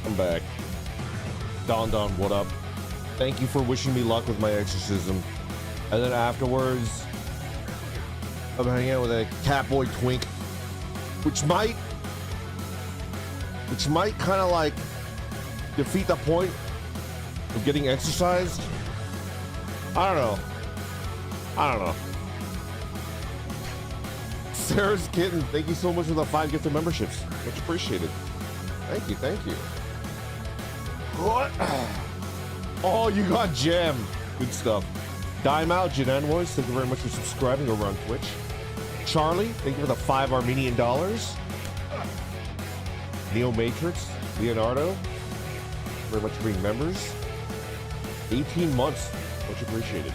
I'm back. Don, what up? Thank you for wishing me luck with my exorcism. And then afterwards, I'm hanging out with a Catboy Twink, which might kind of like defeat the point of getting exercised. I don't know. Sarah's Kitten, thank you so much for the 5 gifted memberships. Much appreciated. Thank you. What? Oh, you got Gem. Good stuff. Dime out, Janan Voice. Thank you very much for subscribing over on Twitch. Charlie, thank you for the 5 Armenian dollars. Neo Matrix, Leonardo, very much for being members. 18 months, much appreciated.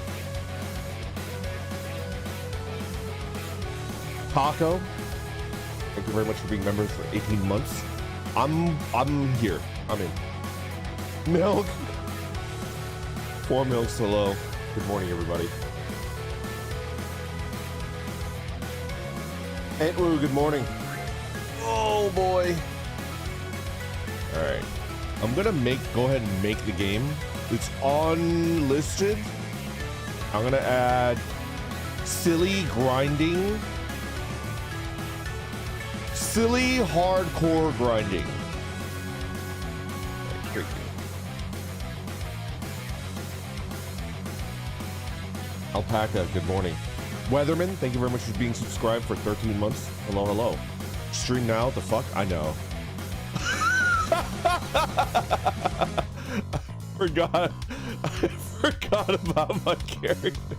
Taco, thank you very much for being members for 18 months. I'm here. I'm in. Milk. 4 Milks, hello. Good morning, everybody. Aunt Woo, good morning. Oh boy. All right, I'm gonna go ahead and make the game. It's unlisted. I'm gonna add silly grinding. Silly hardcore grinding. Great game. Alpaca, good morning. Weatherman, thank you very much for being subscribed for 13 months. Hello. Stream now, the fuck? I know. I forgot about my character.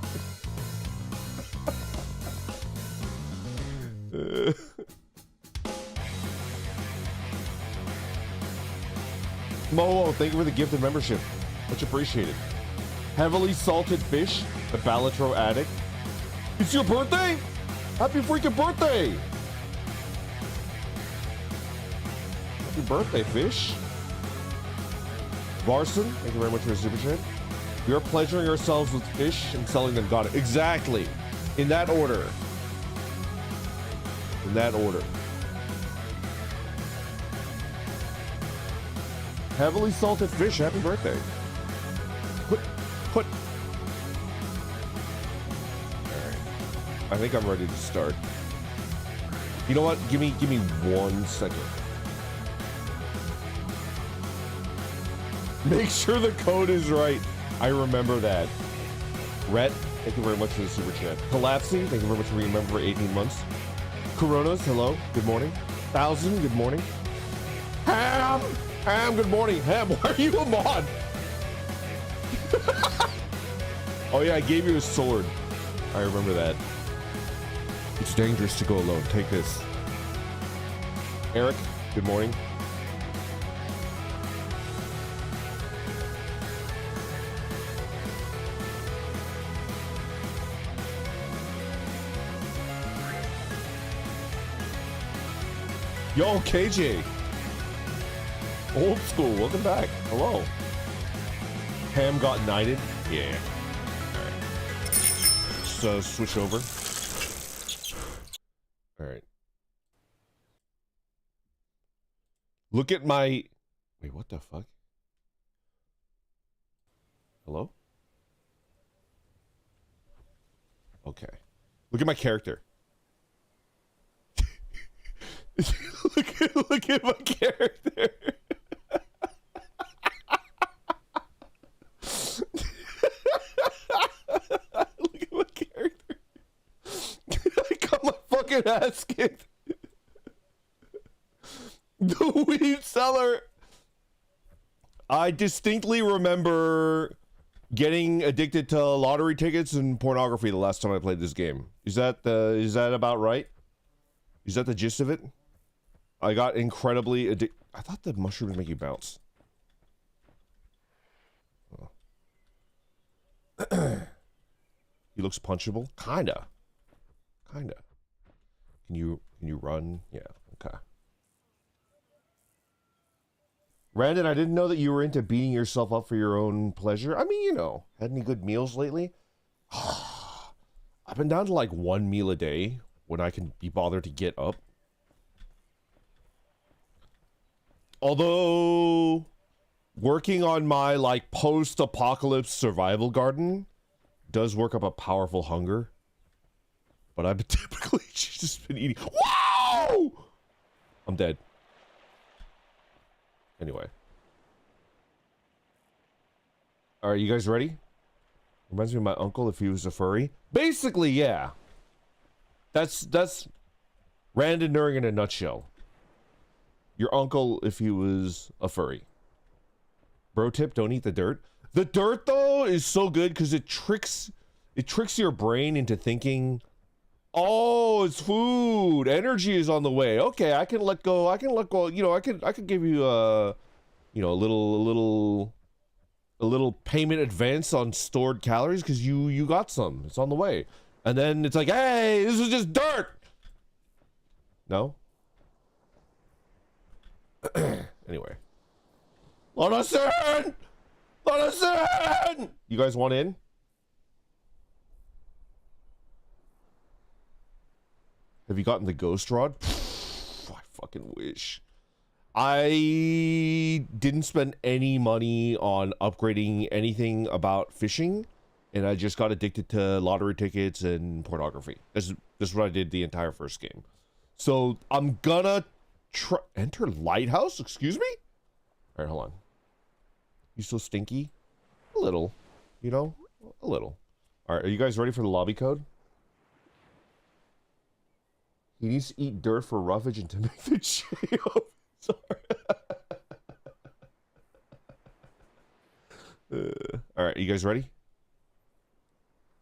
Moho, thank you for the gifted membership. Much appreciated. Heavily salted fish, the Balatro addict. It's your birthday? Happy freaking birthday! Happy birthday, fish. Varson, thank you very much for your super chat. We are pleasuring ourselves with fish and selling them. Got it. Exactly. In that order. Heavily salted fish, happy birthday. Put. Alright. I think I'm ready to start. You know what? Give me 1 second. Make sure the code is right. I remember that. Rhett, thank you very much for the super chat. Collapsing, thank you very much for being a member for 18 months. Coronas, hello, good morning. 1000, good morning. Ham, good morning. Ham, why are you a mod? Oh yeah, I gave you a sword. I remember that. It's dangerous to go alone. Take this. Eric, good morning. Yo, KJ. Old school, welcome back. Hello. Ham got knighted. Yeah. Alright. So switch over. Alright. Look at my... Wait, what the fuck? Hello? Okay. Look at my character. look at my character. Look at my character. I got my fucking ass kicked. The weed seller. I distinctly remember getting addicted to lottery tickets and pornography the last time I played this game. Is that about right? Is that the gist of it? I got incredibly addicted. I thought the mushrooms make you bounce. Oh. He looks punchable. Kinda. Can you run? Yeah. Okay. Brandon, I didn't know that you were into beating yourself up for your own pleasure. I mean, you know, had any good meals lately? I've been down to like 1 meal a day when I can be bothered to get up. Although working on my like post-apocalypse survival garden does work up a powerful hunger. But I've typically just been eating. Whoa! I'm dead. Anyway. Alright, you guys ready? Reminds me of my uncle if he was a furry. Basically, yeah. That's Randonering in a nutshell. Your uncle if he was a furry. Bro tip, don't eat the dirt. The dirt though is so good because it tricks your brain into thinking, oh, it's food. Energy is on the way. Okay, I can let go. You know, I could give you a little payment advance on stored calories because you got some. It's on the way. And then it's like, hey, this is just dirt. No? Anyway. Let us in! Let us in! You guys want in? Have you gotten the ghost rod? I fucking wish. I didn't spend any money on upgrading anything about fishing, and I just got addicted to lottery tickets and pornography. This is what I did the entire first game. So I'm gonna enter lighthouse? Excuse me? Alright, hold on. You still stinky? A little. You know? A little. Alright, are you guys ready for the lobby code? He needs to eat dirt for roughage and to make the jail. Sorry. Alright, you guys ready?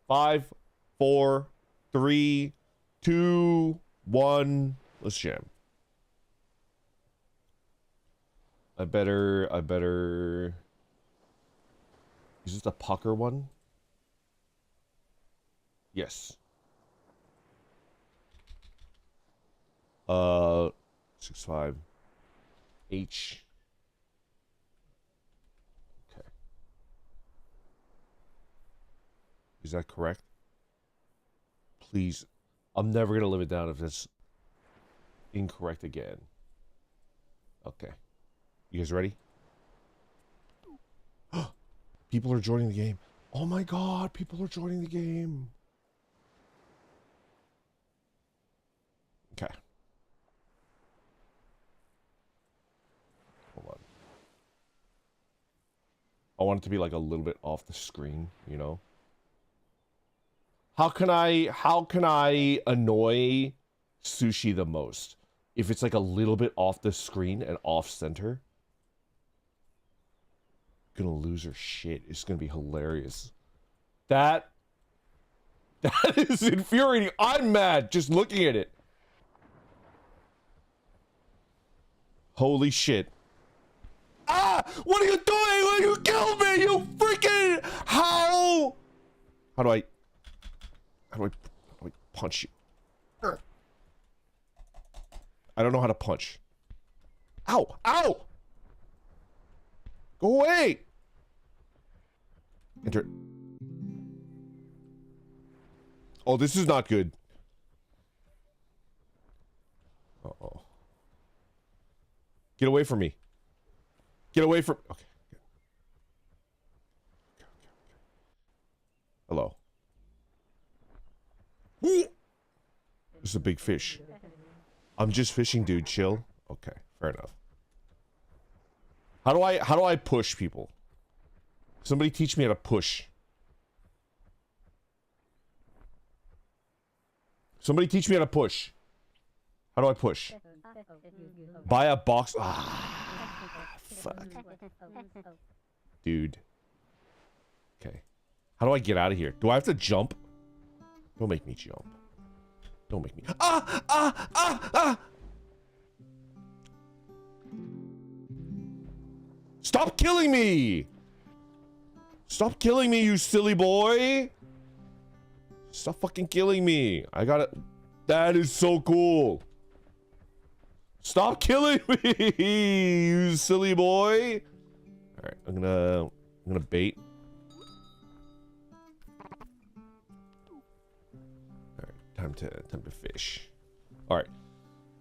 5, 4, 3, 2, 1. Let's jam. I better... Is this the pucker one? Yes. 65 H. Okay. Is that correct? Please. I'm never gonna live it down if it's incorrect again. Okay. You guys ready? People are joining the game. Oh my god, people are joining the game. Okay. Hold on. I want it to be like a little bit off the screen, you know? How can I annoy Sushi the most? If it's like a little bit off the screen and off center? Gonna lose her shit. It's gonna be hilarious. That is infuriating. I'm mad just looking at it. Holy shit. Ah! What are you doing? You killed me! You freaking... How do I punch you? I don't know how to punch. Ow! Ow! Go away! Enter. Oh, this is not good. Uh-oh. Get away from me. Get away from... Okay. Hello. This is a big fish. I'm just fishing, dude. Chill. Okay, fair enough. How do I push people? Somebody teach me how to push. Somebody teach me how to push. How do I push? Buy a box. Ah, fuck. Dude. Okay. How do I get out of here? Do I have to jump? Don't make me jump. Don't make me. Ah! Ah! Ah! Ah! Stop killing me! Stop killing me, you silly boy! Stop fucking killing me. I got it. That is so cool. Stop killing me, you silly boy. All right, I'm gonna bait. All right, time to fish. All right.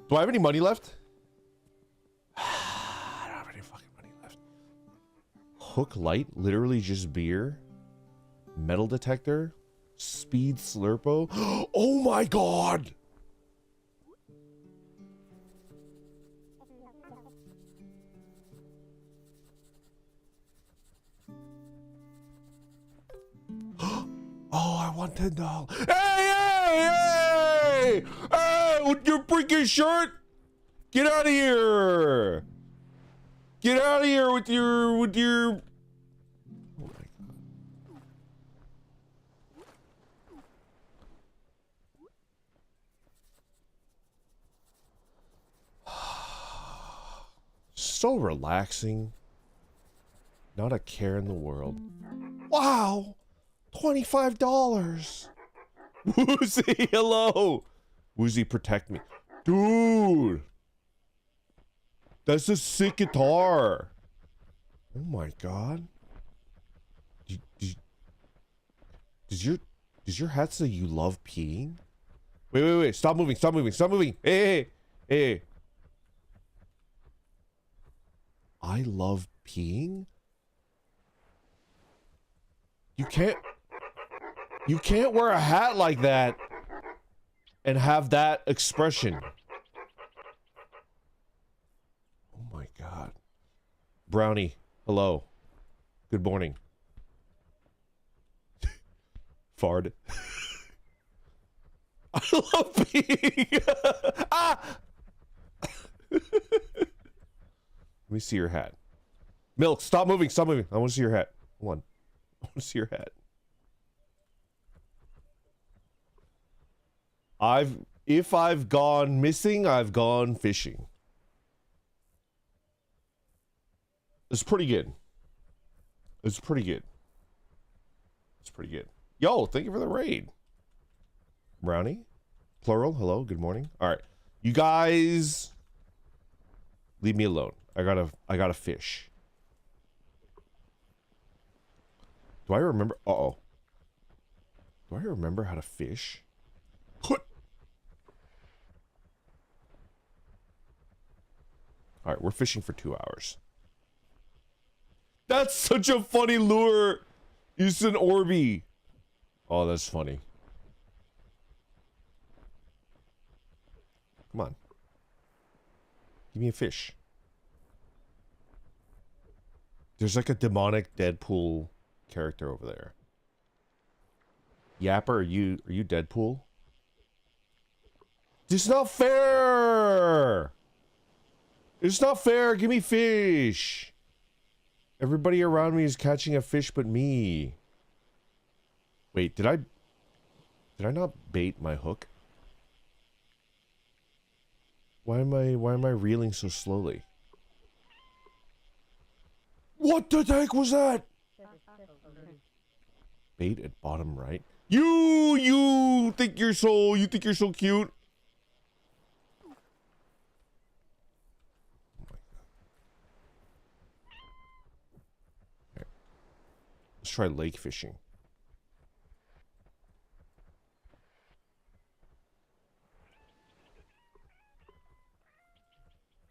Do I have any money left? I any fucking money left. Hook light, literally just beer. Metal detector. Speed slurpo. Oh my god! Oh, I want $10. Hey, hey, hey! Hey, with your freaking shirt! Get out of here! Get out of here with your, Oh my god. So relaxing. Not a care in the world. Wow! $25! Woozy, hello! Woozy, protect me. Dude! That's a sick guitar! Oh my god. Does your hat say you love peeing? Wait, stop moving, stop moving, stop moving! Hey! I love peeing? You can't wear a hat like that and have that expression. Oh my god. Brownie, hello. Good morning. Fard. I love peeing. Ah! Let me see your hat. Milk, stop moving, stop moving. I want to see your hat. Hold on. I want to see your hat. If I've gone missing, I've gone fishing. It's pretty good. It's pretty good. It's pretty good. Yo, thank you for the raid. Brownie? Plural, hello, good morning. Alright. You guys leave me alone. I gotta fish. Do I remember? Uh-oh. Do I remember how to fish? Alright, we're fishing for 2 hours. That's such a funny lure! It's an Orby. Oh, that's funny. Come on. Give me a fish. There's like a demonic Deadpool character over there. Yapper, are you Deadpool? This is not fair! It's not fair! Give me fish! Everybody around me is catching a fish but me. Wait, did I not bait my hook? Why am I reeling so slowly? What the heck was that? Bait at bottom right. You think you're so cute? Okay. Let's try lake fishing.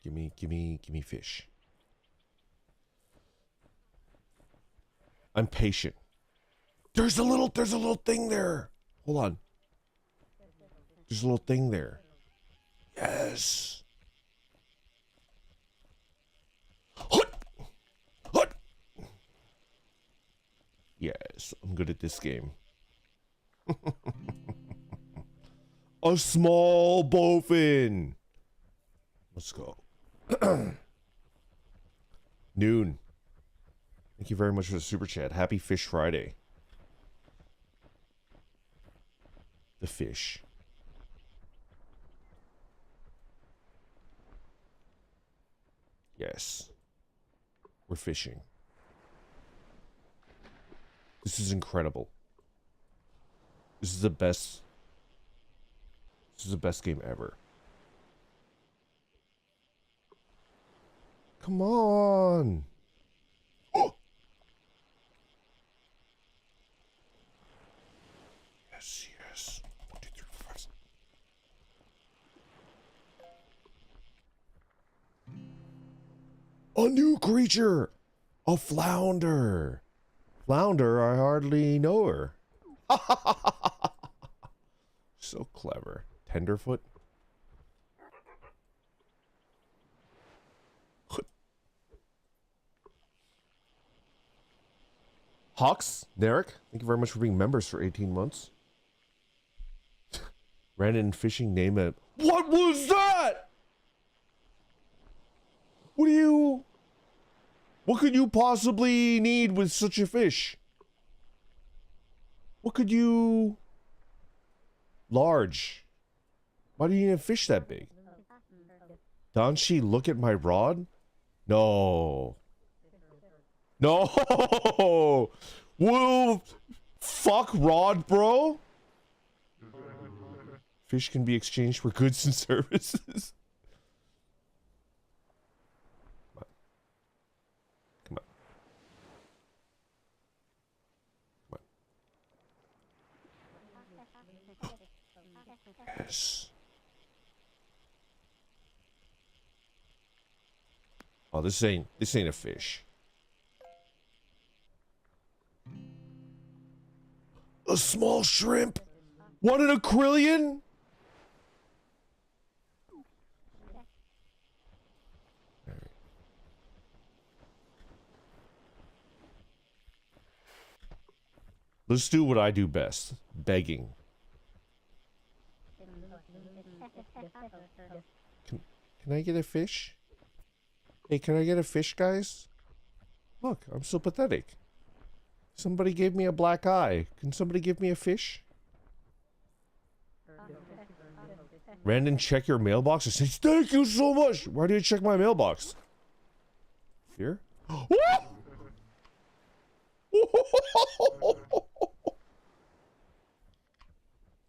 Give me fish. I'm patient. There's a little thing there. Hold on. There's a little thing there. Yes. Hut. Yes, I'm good at this game. A small bowfin. Let's go. Noon. Thank you very much for the super chat. Happy Fish Friday. The fish. Yes. We're fishing. This is incredible. This is the best. This is the best game ever. Come on. Oh. Yes. 1, 2, 3, 4, 5. A new creature! A flounder! Flounder, I hardly know her. So clever. Tenderfoot? Hawks, Derek, thank you very much for being members for 18 months. Random fishing name it. What was that? What could you possibly need with such a fish? What could you... Large. Why do you need a fish that big? Don't she look at my rod? No. No! Whoa! Fuck rod, bro! Fish can be exchanged for goods and services. Come on. Come on. Yes. Oh, this ain't a fish. A small shrimp? What, an acrylion? Let's do what I do best. Begging. Can I get a fish? Hey, can I get a fish, guys? Look, I'm so pathetic. Somebody gave me a black eye. Can somebody give me a fish? Random, check your mailbox. I say, thank you so much. Why do you check my mailbox? Here?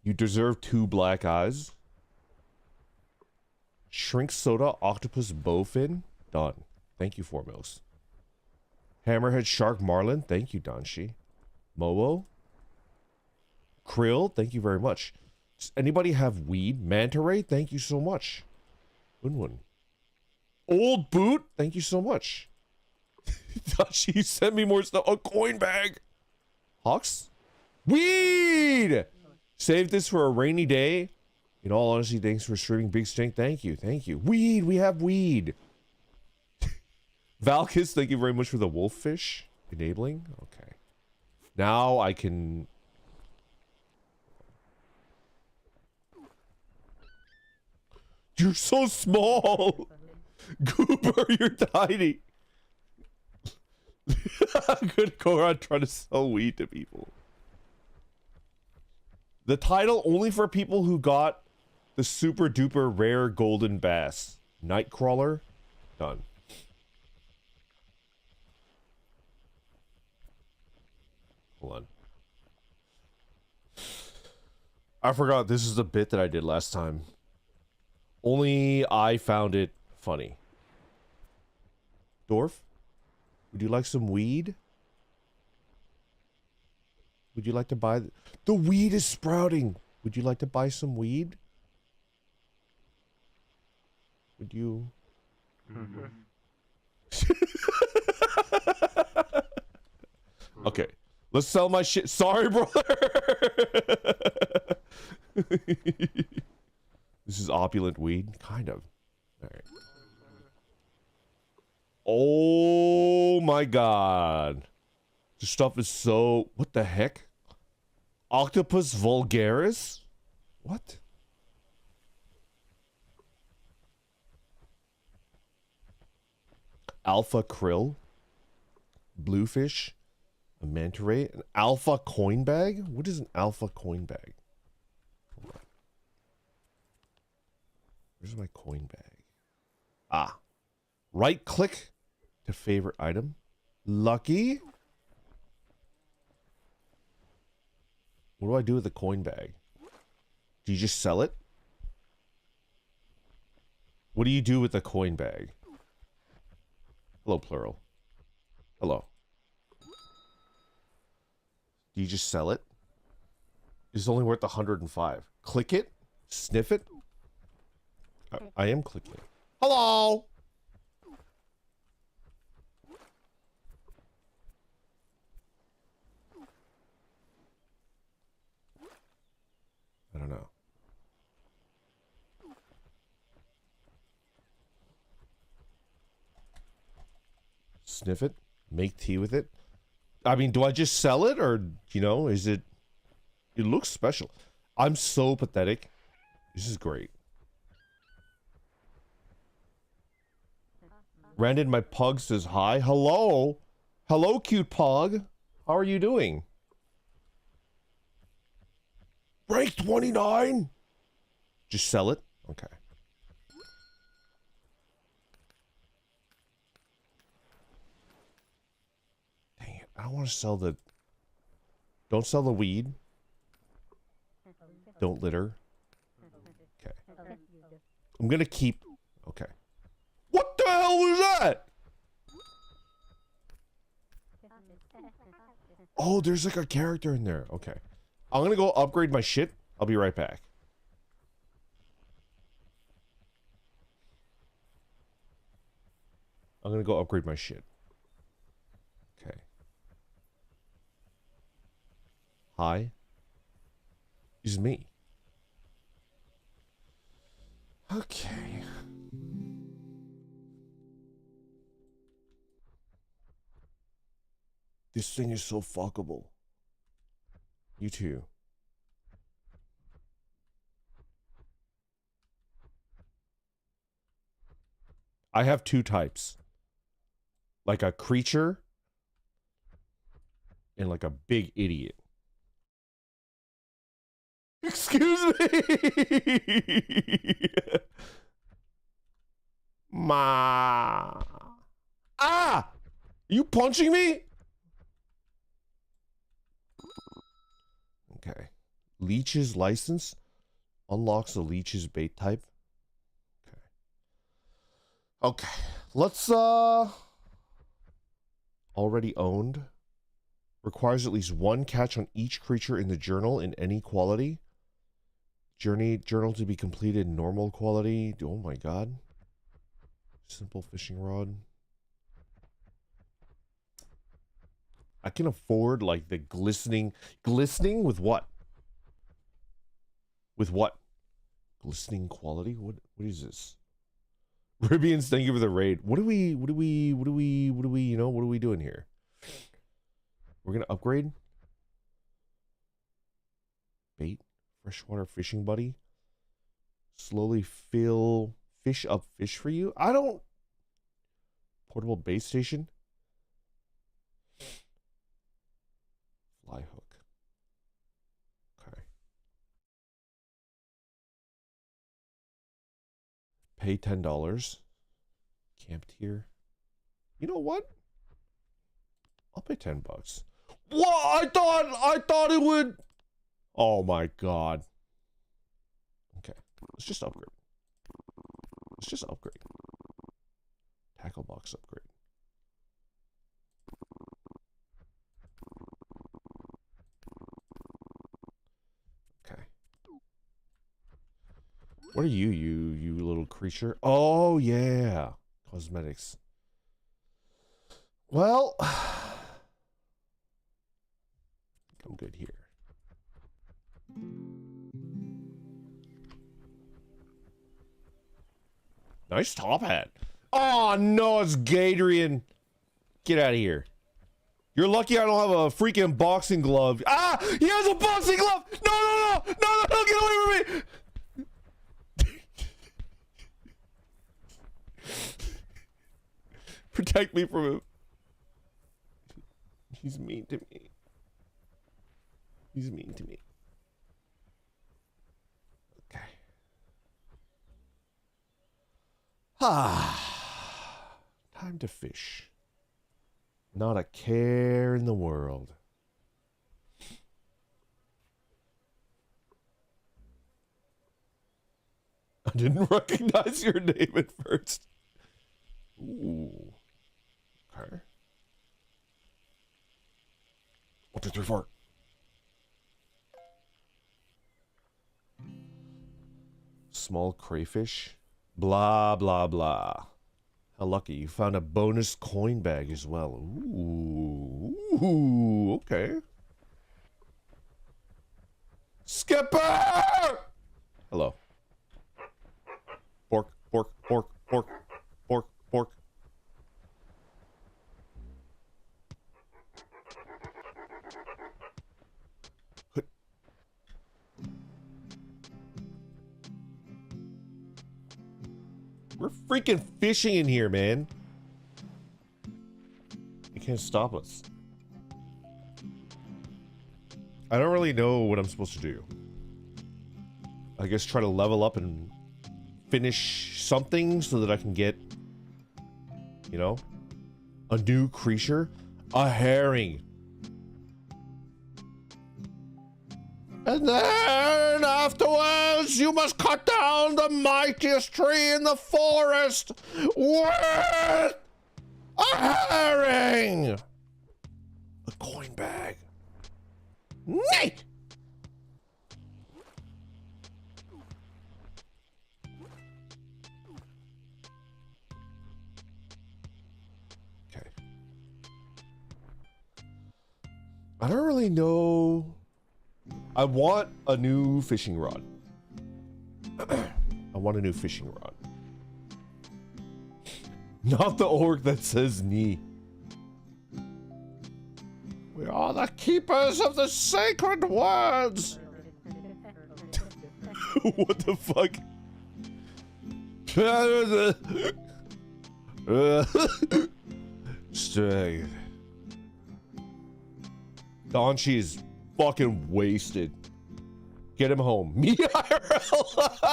You deserve 2 black eyes. Shrink soda, octopus, bowfin. Done. Thank you, Formos. Hammerhead, shark, marlin. Thank you, Donshi. Momo. Krill. Thank you very much. Does anybody have weed? Manta ray. Thank you so much. Unwin. Old boot. Thank you so much. Donshi, send me more stuff. A coin bag. Hawks. Weed. Save this for a rainy day. In all honesty, thanks for streaming Big Stink. Thank you. Thank you. Weed. We have weed. Valkis, thank you very much for the wolffish. Enabling. Okay. Now I can... You're so small! Goober, you're tiny! I'm gonna go around trying to sell weed to people. The title only for people who got the super duper rare golden bass. Nightcrawler. Done. Hold on. I forgot this is the bit that I did last time. Only I found it funny. Dwarf, would you like some weed? Would you like to buy... The weed is sprouting. Would you like to buy some weed? Would you... Okay. Let's sell my shit. Sorry, brother. This is opulent weed. Kind of. All right. Oh my god. This stuff is so... What the heck? Octopus vulgaris? What? Alpha krill? Bluefish? A manta ray? An alpha coin bag? What is an alpha coin bag? Hold on. Where's my coin bag? Ah. Right click to favorite item. Lucky? What do I do with the coin bag? Do you just sell it? What do you do with the coin bag? Hello, plural. Hello. Do you just sell it? It's only worth 105. Click it? Sniff it? I am clicking. Hello! Sniff it. Make tea with it. I mean, do I just sell it, or, you know, is it... It looks special. I'm so pathetic. This is great. Brandon, my pug says hi. Hello. Hello, cute pug. How are you doing? Rank 29? Just sell it? Okay. Dang it. I don't want to sell the... Don't sell the weed. Don't litter. Okay. I'm gonna keep... Okay. What the hell was that? Oh, there's like a character in there. Okay. I'm gonna go upgrade my shit. I'll be right back. I'm gonna go upgrade my shit. Okay. Hi. This is me. Okay. This thing is so fuckable. You too. I have two types. Like a creature and like a big idiot. Excuse me. Ma. Ah! You punching me? Okay. Leech's license unlocks the leech's bait type. Okay. Okay. Let's already owned. Requires at least one catch on each creature in the journal in any quality. Journal to be completed in normal quality. Oh my god. Simple fishing rod. I can afford like the glistening with what? With what? Glistening quality? What is this? Ribians, thank you for the raid. What are we doing here? We're gonna upgrade. Bait. Freshwater fishing buddy. Slowly fill fish up fish for you. I don't... Portable bait station. Fly hook. Okay. Pay $10. Camp tier. You know what? I'll pay $10. What? I thought it would... Oh my god. Okay. Let's just upgrade. Let's just upgrade. Tackle box upgrade. Okay. What are you little creature? Oh yeah. Cosmetics. Well, I'm good here. Nice top hat. Oh no, it's Gadrian. Get out of here. You're lucky I don't have a freaking boxing glove. Ah! He has a boxing glove! No, get away from me! Protect me from him. He's mean to me. He's mean to me. Okay. Time to fish. Not a care in the world. I didn't recognize your name at first. Ooh. Okay. 1, 2, 3, 4. Small crayfish. Blah, blah, blah. How lucky. You found a bonus coin bag as well. Ooh, okay. Skipper! Hello. Pork. freaking fishing in here, man. You can't stop us. I don't really know what I'm supposed to do. I guess try to level up and finish something so that I can get, you know, a new creature. A herring. And then afterwards, you must cut down the mightiest tree in the forest with a herring. A coin bag. Nay! Okay. I don't really know. I want a new fishing rod. I want a new fishing rod. Not the orc that says knee. We are the keepers of the sacred words. What the fuck? Strength. Donchi is fucking wasted. Get him home. Me IRL.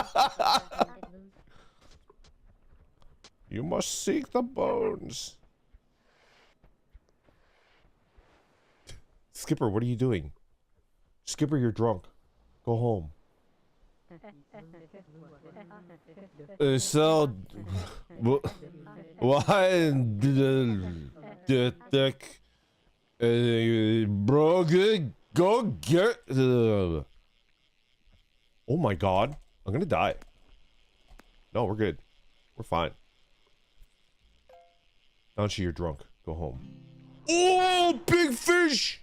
You must seek the bones. Skipper, what are you doing? Skipper, you're drunk. Go home. So, why the deck, bro? Go get. Oh my god, I'm gonna die. No, we're good. We're fine. Donchi, you're drunk. Go home. Oh, big fish!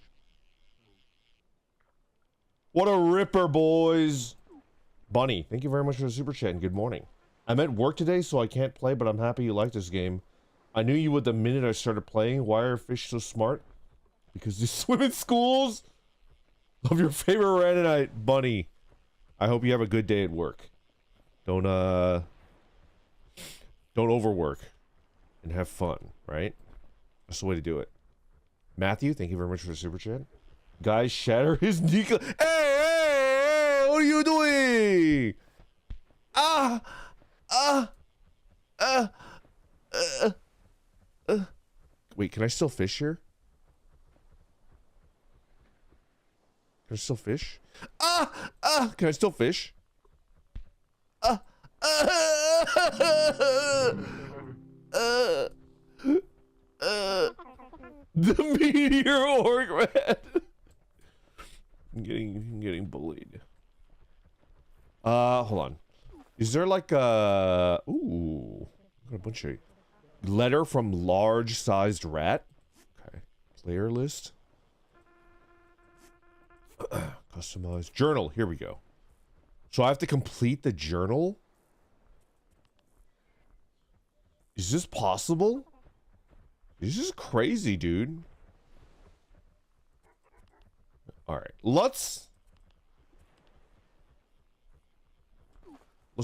What a ripper, boys. Bunny, thank you very much for the super chat and good morning. I'm at work today, so I can't play, but I'm happy you like this game. I knew you would the minute I started playing. Why are fish so smart? Because they swim in schools? Love your favorite Ranonite, Bunny. I hope you have a good day at work. Don't overwork. And have fun, right? That's the way to do it. Matthew, thank you very much for the super chat. Guys, shatter his knee. Hey, what are you doing? Wait, can I still fish here? Can I still fish? Can I still fish? The meteor orc, man. I'm getting bullied. Hold on. Is there like a ooh, got a bunch of letter from large-sized rat? Okay. Player list. Customized journal. Here we go. So I have to complete the journal? Is this possible? This is crazy, dude. All right, let's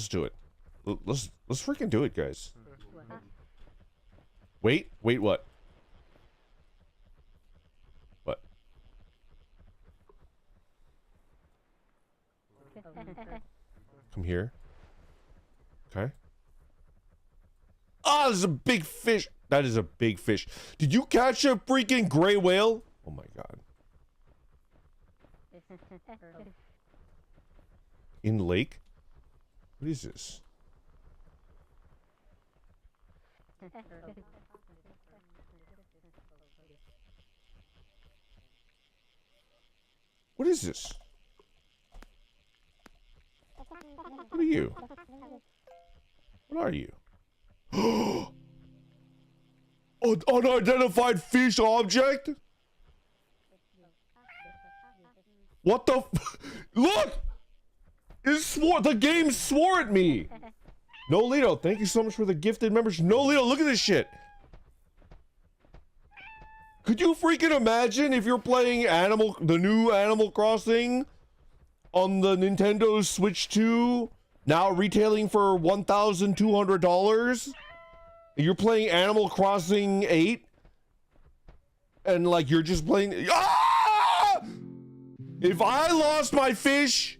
do it. Let's freaking do it, guys. Wait, what? What? Come here. Okay. Ah, there's a big fish. That is a big fish. Did you catch a freaking gray whale? Oh my god. In lake? What is this? What is this? What are you? What are you? An unidentified fish object? What the look! It swore, the game swore at me! No Lito, thank you so much for the gifted membership. No Lito, look at this shit! Could you freaking imagine if you're playing the new Animal Crossing on the Nintendo Switch 2 Now retailing for $1,200? You're playing Animal Crossing 8? And like you're just playing... Ah! If I lost my fish...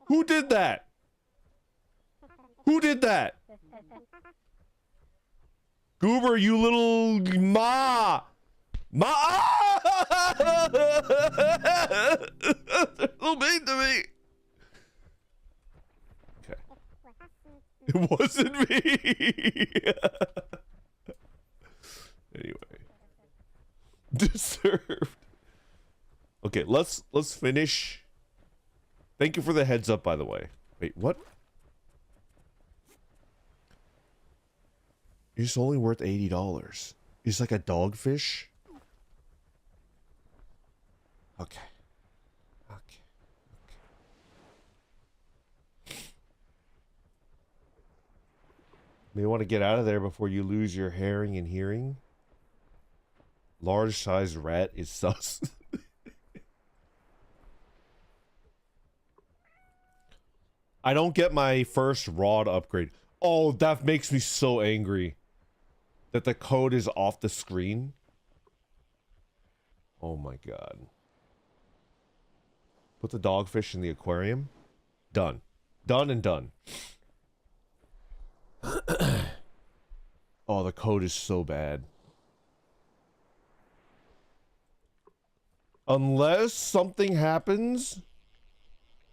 Who did that? Who did that? Goober, you little ma! Ma! They're so mean to me. Okay. It wasn't me. Anyway. Deserved. Okay, let's finish. Thank you for the heads up, by the way. Wait, what? It's only worth $80. It's like a dogfish. Okay. Okay. May want to get out of there before you lose your hearing and hearing. Large sized rat is sus. I don't get my first rod upgrade. Oh, that makes me so angry. That the code is off the screen. Oh my god. Put the dogfish in the aquarium. Done. Done and done. Oh, the code is so bad. Unless something happens,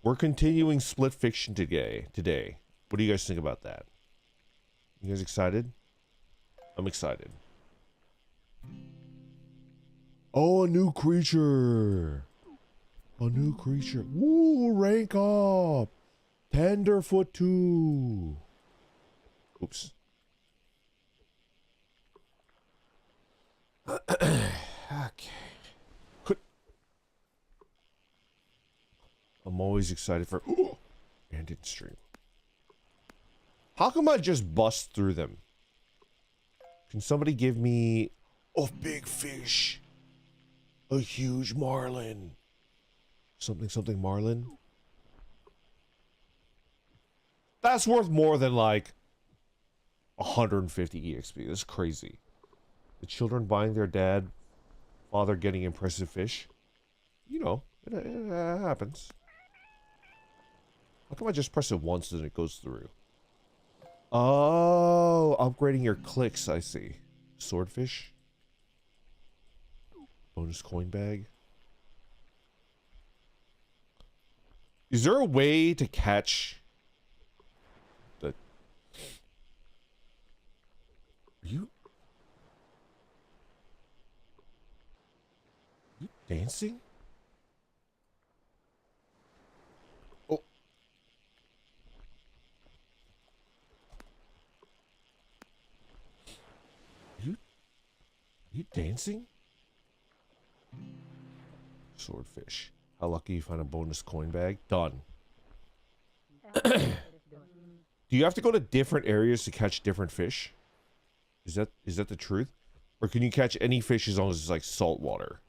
we're continuing split fiction today. What do you guys think about that? You guys excited? I'm excited. Oh, a new creature. A new creature. Woo, rank up. Tenderfoot 2. Oops. Okay. I'm always excited for... And in stream. How come I just bust through them? Can somebody give me a big fish? A huge marlin. Something marlin? That's worth more than like 150 EXP. That's crazy. The children buying their father getting impressive fish. You know, it happens. How come I just press it once and it goes through? Oh, upgrading your clicks, I see. Swordfish. Bonus coin bag. Is there a way to catch the... You dancing? Oh. You dancing? Swordfish. How lucky you find a bonus coin bag. Done. Do you have to go to different areas to catch different fish? Is that the truth? Or can you catch any fish as long as it's like salt water?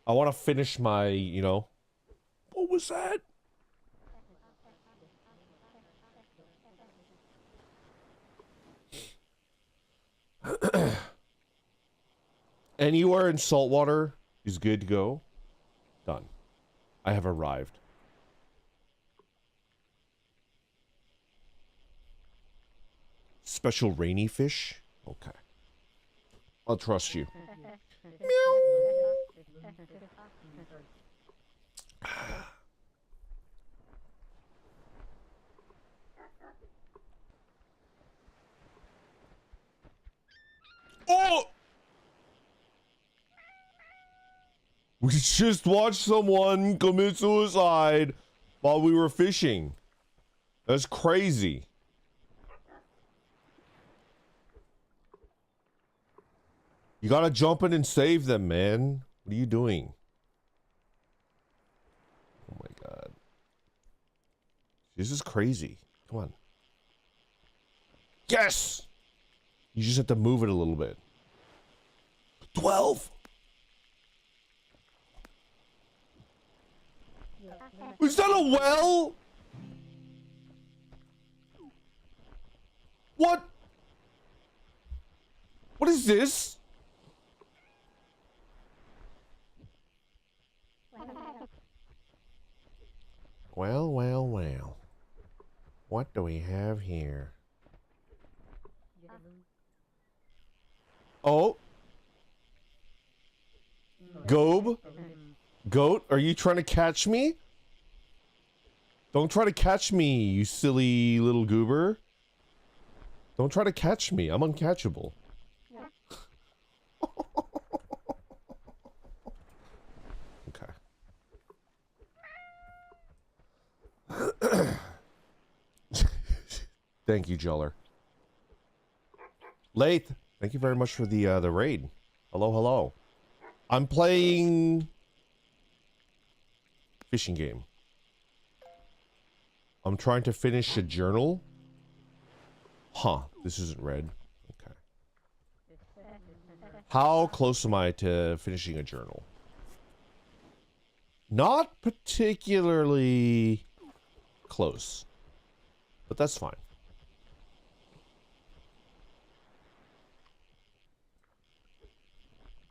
I want to finish my, you know... What was that? Anywhere in saltwater is good to go. Done. I have arrived. Special rainy fish? Okay. I'll trust you. Meow. Oh! We just watched someone commit suicide while we were fishing. That's crazy. You gotta jump in and save them, man. What are you doing? Oh my god. This is crazy. Come on. Yes! You just have to move it a little bit. 12! Is that a well? What? What is this? Well, well, well. What do we have here? Oh. Gob? Goat, are you trying to catch me? Don't try to catch me, you silly little goober. Don't try to catch me. I'm uncatchable. Okay. Thank you, Jeller. Lath, thank you very much for the raid. Hello, hello. I'm playing fishing game. I'm trying to finish a journal. Huh, this isn't red. Okay. How close am I to finishing a journal? Not particularly close, but that's fine.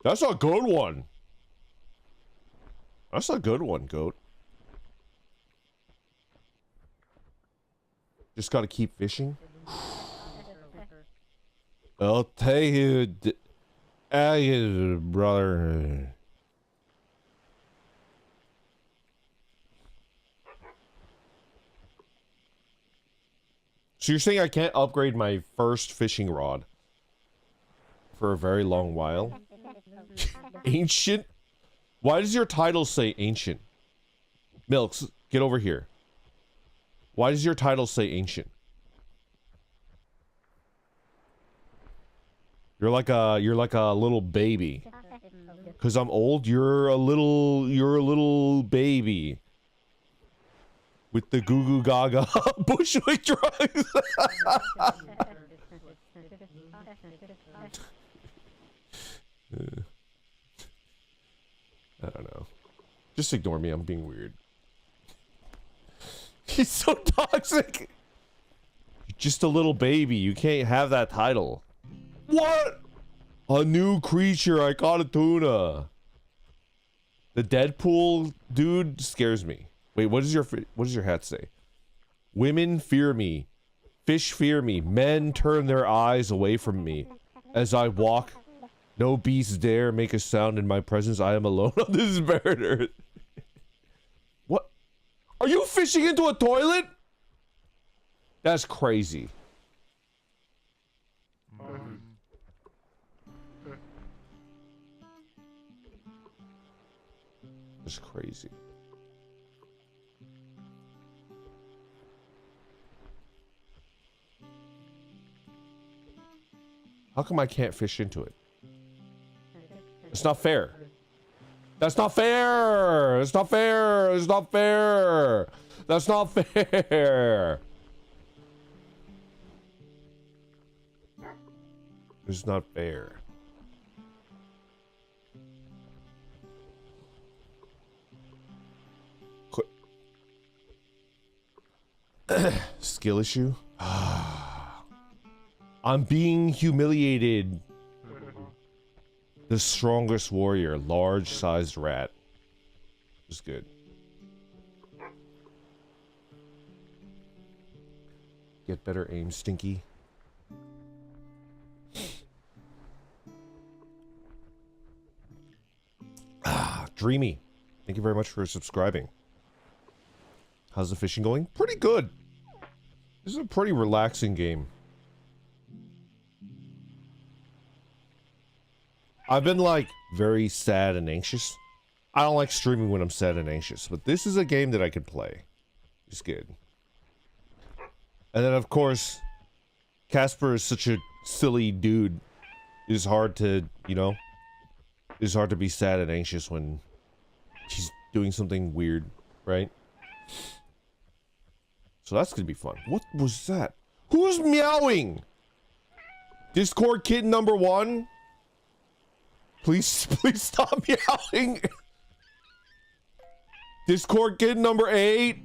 That's a good one. That's a good one, goat. Just gotta keep fishing. I'll take you, brother. So you're saying I can't upgrade my first fishing rod for a very long while? Ancient? Why does your title say ancient? Milks, get over here. Why does your title say ancient? You're like a little baby. Cause I'm old, you're a little baby. With the goo goo gaga Bushwick drugs. I don't know. Just ignore me, I'm being weird. He's so toxic. You're just a little baby, you can't have that title. What? A new creature, I caught a tuna. The Deadpool dude scares me. Wait, what does your hat say? Women fear me. Fish fear me. Men turn their eyes away from me. As I walk, no beast dare make a sound in my presence. I am alone on this barren earth. What? Are you fishing into a toilet? That's crazy. That's crazy. How come I can't fish into it? It's not fair. That's not fair. It's not fair. It's not fair. That's not fair. It's not fair. Quit. Skill issue? I'm being humiliated. The strongest warrior, large-sized rat. It's good. Get better aim, Stinky. Dreamy. Thank you very much for subscribing. How's the fishing going? Pretty good. This is a pretty relaxing game. I've been like very sad and anxious. I don't like streaming when I'm sad and anxious, but this is a game that I could play. It's good. And then of course, Casper is such a silly dude. It's hard to, you know, it's hard to be sad and anxious when she's doing something weird, right? So that's gonna be fun. What was that? Who's meowing? Discord kid number 1? Please stop meowing. Discord kid number 8.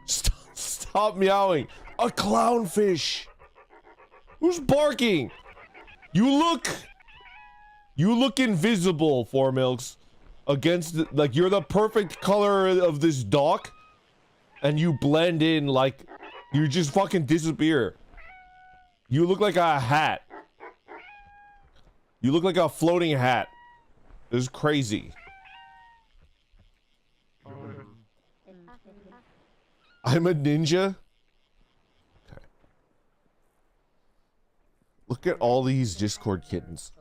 Stop meowing. A clownfish. Who's barking? You look invisible, Four Milks. Against the, like, you're the perfect color of this dock, and you blend in like you just fucking disappear. You look like a hat. You look like a floating hat. This is crazy. I'm a ninja. Okay. Look at all these Discord kittens.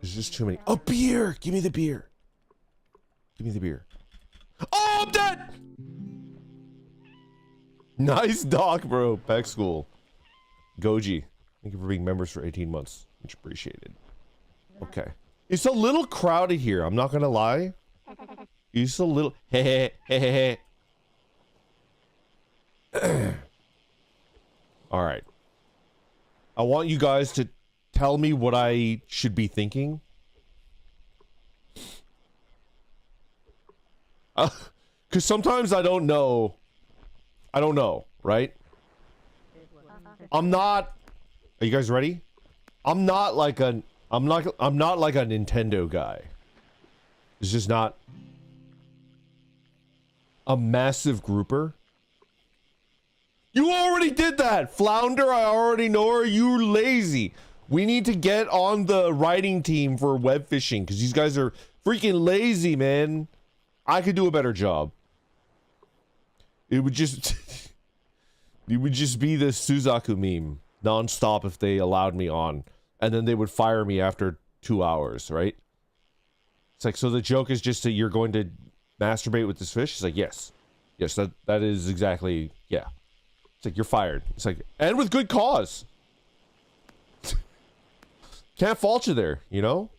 There's just too many. A beer! Give me the beer. Give me the beer. Oh, I'm dead! Nice doc, bro. Back school. Goji. Thank you for being members for 18 months. Much appreciated. Okay. It's a little crowded here. I'm not gonna lie. It's a little... Hey. Alright. I want you guys to tell me what I should be thinking. Because sometimes I don't know. I don't know, right? I'm not... Are you guys ready? I'm not like a Nintendo guy. It's just not a massive grouper. You already did that! Flounder, I already know her. You're lazy. We need to get on the writing team for Webfishing, because these guys are freaking lazy, man. I could do a better job. It would just... it would just be the Suzaku meme non-stop if they allowed me on. And then they would fire me after 2 hours, right? It's like, so the joke is just that you're going to masturbate with this fish? It's like, yes. Yes, that is exactly... Yeah. It's like, you're fired. It's like, and with good cause. Can't fault you there, you know?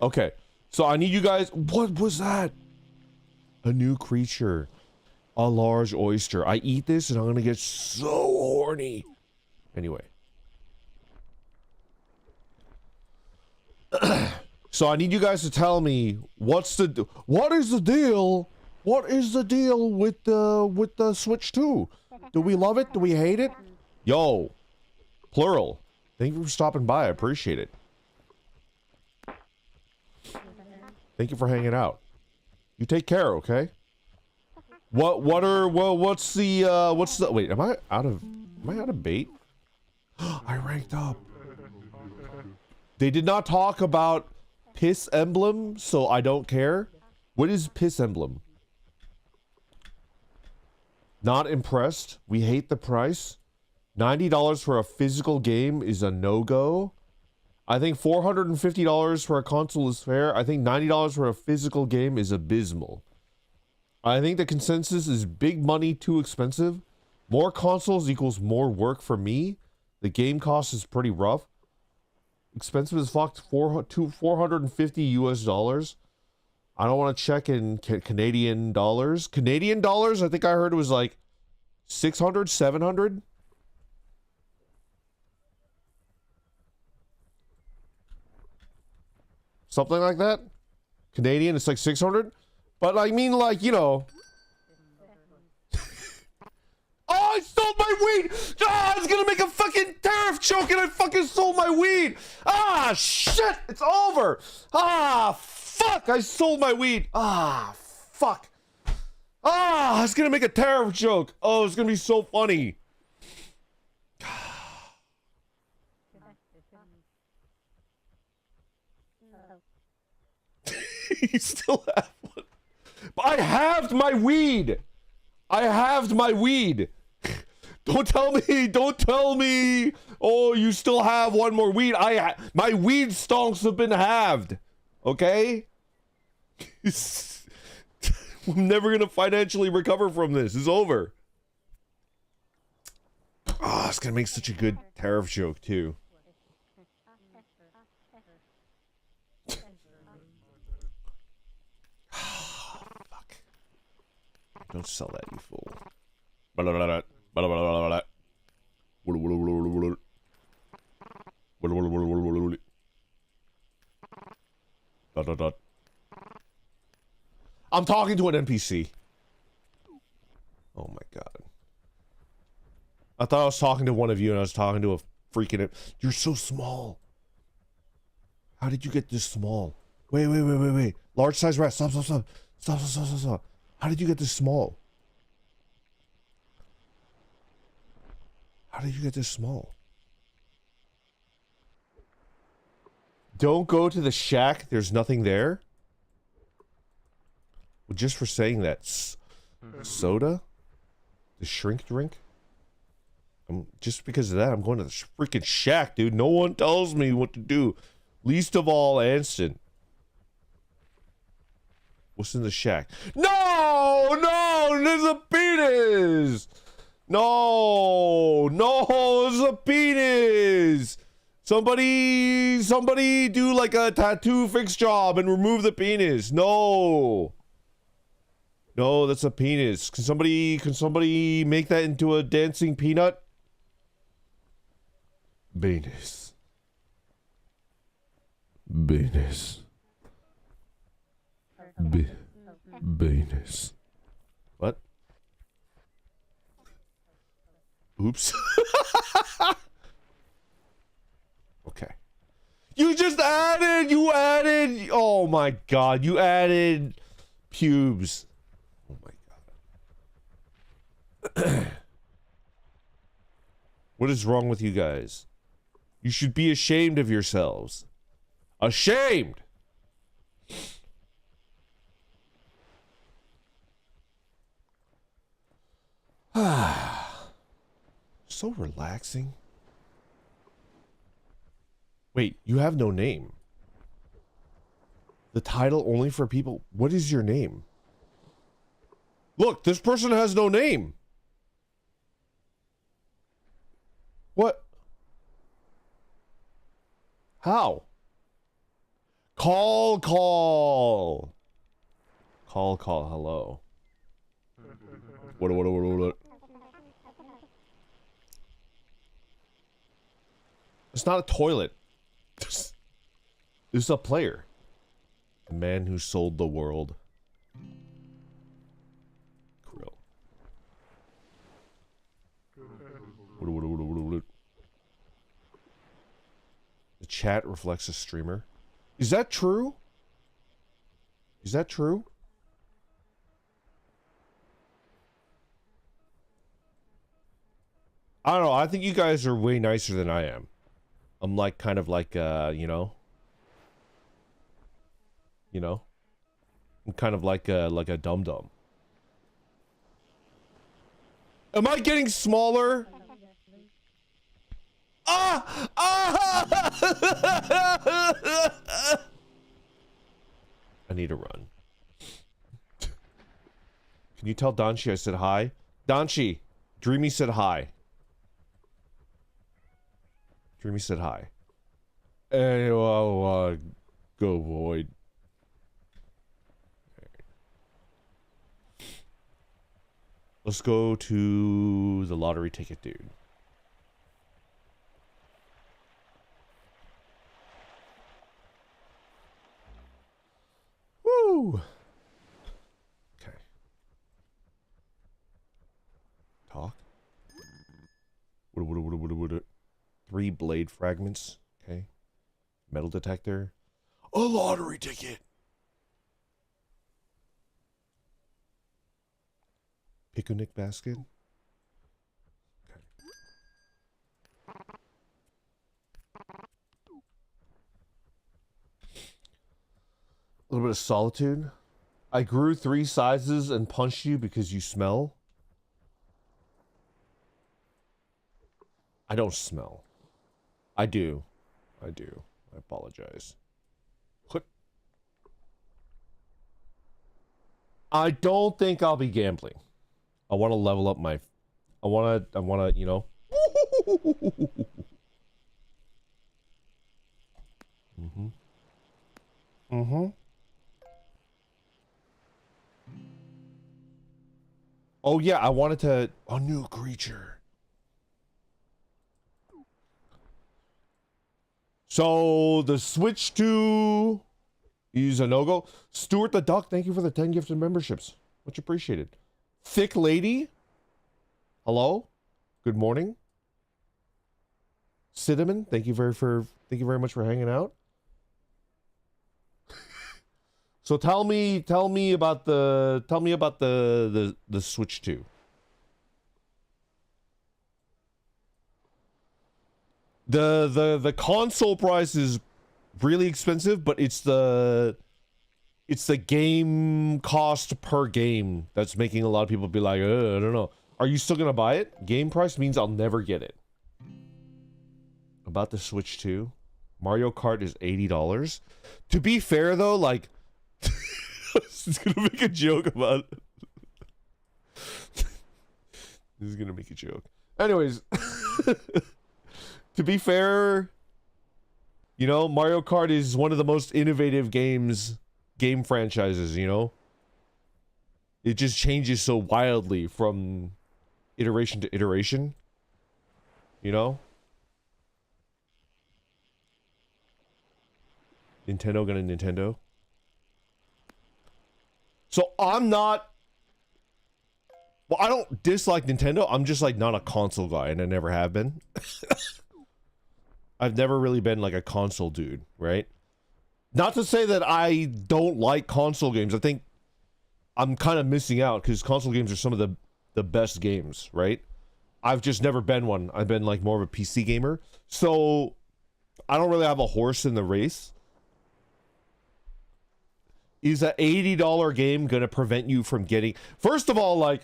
Okay. So I need you guys... What was that? A new creature. A large oyster. I eat this and I'm gonna get so horny. Anyway. So I need you guys to tell me what is the deal? What is the deal with the Switch 2? Do we love it? Do we hate it? Yo. Plural. Thank you for stopping by. I appreciate it. Thank you for hanging out. You take care, okay? What's the wait, am I out of bait? I ranked up. They did not talk about Piss Emblem, so I don't care. What is Piss Emblem? Not impressed. We hate the price. $90 for a physical game is a no-go. I think $450 for a console is fair. I think $90 for a physical game is abysmal. I think the consensus is big money, too expensive. More consoles equals more work for me. The game cost is pretty rough. Expensive as fuck, $450 US. I don't want to check in Canadian dollars. Canadian dollars, I think I heard it was like 600, 700. Something like that. Canadian, it's like 600. But I mean, like, you know. Oh, I sold my weed! Ah, I was gonna make a fucking tariff joke and I fucking sold my weed! Ah, shit! It's over! Ah, fuck! I sold my weed! Ah, fuck! Ah, I was gonna make a tariff joke! Oh, it's gonna be so funny! You still have one. But I halved my weed! I halved my weed! Don't tell me, oh, you still have one more weed. My weed stonks have been halved. Okay? I'm never gonna financially recover from this. It's over. Oh, it's gonna make such a good tariff joke, too. Fuck. Don't sell that, you fool. I'm talking to an NPC. Oh my god. I thought I was talking to one of you and I was talking to a freaking... You're so small. How did you get this small? Wait. Large size rat. Stop. How did you get this small? How did you get this small? Don't go to the shack. There's nothing there. Well, just for saying that. Soda? The shrink drink? Just because of that, I'm going to the freaking shack, dude. No one tells me what to do. Least of all, Anston. What's in the shack? No! There's a penis! No! There's a penis! Somebody do like a tattoo fix job and remove the penis. No, that's a penis. Can somebody make that into a dancing peanut? Penis. What? Oops. Okay. You added, oh my god, you added pubes. Oh my god. What is wrong with you guys? You should be ashamed of yourselves. Ashamed! So relaxing. Wait, you have no name. The title only for people. What is your name? Look, this person has no name. What? How? Call. Hello. What? It's not a toilet. This is a player. The man who sold the world. Krill. The chat reflects a streamer. Is that true? Is that true? I don't know. I think you guys are way nicer than I am. I'm like kind of like you know, I'm kind of like a dum-dum. Am I getting smaller? I need to run. Can you tell Donchi I said hi? Donchi, Dreamy said hi. Dreamy said hi. Hey, well, go Void. Let's go to the lottery ticket, dude. Woo! Okay. Talk. What? 3 blade fragments. Okay. Metal detector. A lottery ticket. Picnic basket. Okay. A little bit of solitude. I grew 3 sizes and punched you because you smell. I don't smell. I do. I apologize. What? I don't think I'll be gambling. I want to level up my... I want to, you know... Oh yeah, I wanted to... A new creature. So, the switch to Use a no-go. Stuart the Duck, thank you for the 10 gifted memberships. Much appreciated. Thick Lady. Hello. Good morning. Cinnamon, thank you very much for hanging out. So tell me about the Switch 2. The console price is really expensive, but it's the game cost per game that's making a lot of people be like, I don't know. Are you still gonna buy it? Game price means I'll never get it. About the Switch 2, Mario Kart is $80. To be fair though, like, I was gonna make a joke about it. This is gonna make a joke. Anyways, to be fair, you know, Mario Kart is one of the most innovative game franchises, you know? It just changes so wildly from iteration to iteration, you know? Nintendo gonna Nintendo. So I'm not... Well, I don't dislike Nintendo. I'm just like not a console guy, and I never have been. I've never really been like a console dude, right? Not to say that I don't like console games. I think I'm kind of missing out because console games are some of the best games, right? I've just never been one. I've been like more of a PC gamer. So I don't really have a horse in the race. Is an $80 game gonna prevent you from getting... First of all, like,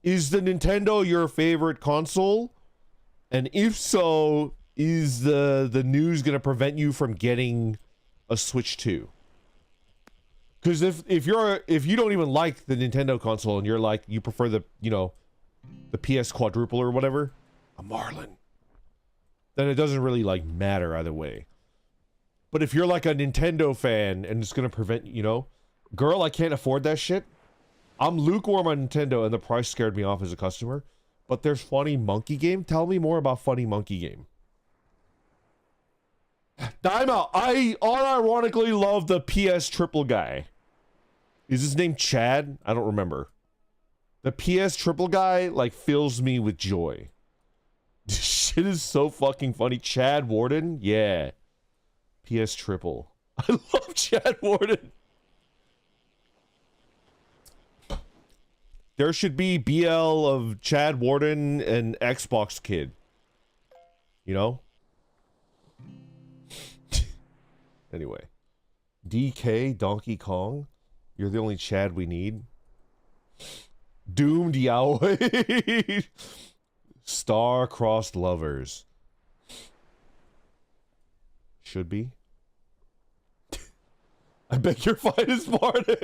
is the Nintendo your favorite console? And if so, is the news gonna prevent you from getting a Switch 2? Because if you don't even like the Nintendo console and you're like, you prefer the, you know, the PS quadruple or whatever, a Marlin, then it doesn't really like matter either way. But if you're like a Nintendo fan and it's gonna prevent, you know, girl, I can't afford that shit. I'm lukewarm on Nintendo and the price scared me off as a customer. But there's Funny Monkey Game. Tell me more about Funny Monkey Game. Time out. I unironically love the PS triple guy. Is his name Chad? I don't remember. The PS triple guy like fills me with joy. This shit is so fucking funny. Chad Warden? Yeah. PS triple. I love Chad Warden. There should be BL of Chad Warden and Xbox Kid. You know? Anyway. DK, Donkey Kong. You're the only Chad we need. Doomed Yahweh. Star-crossed lovers. Should be. I beg your finest pardon.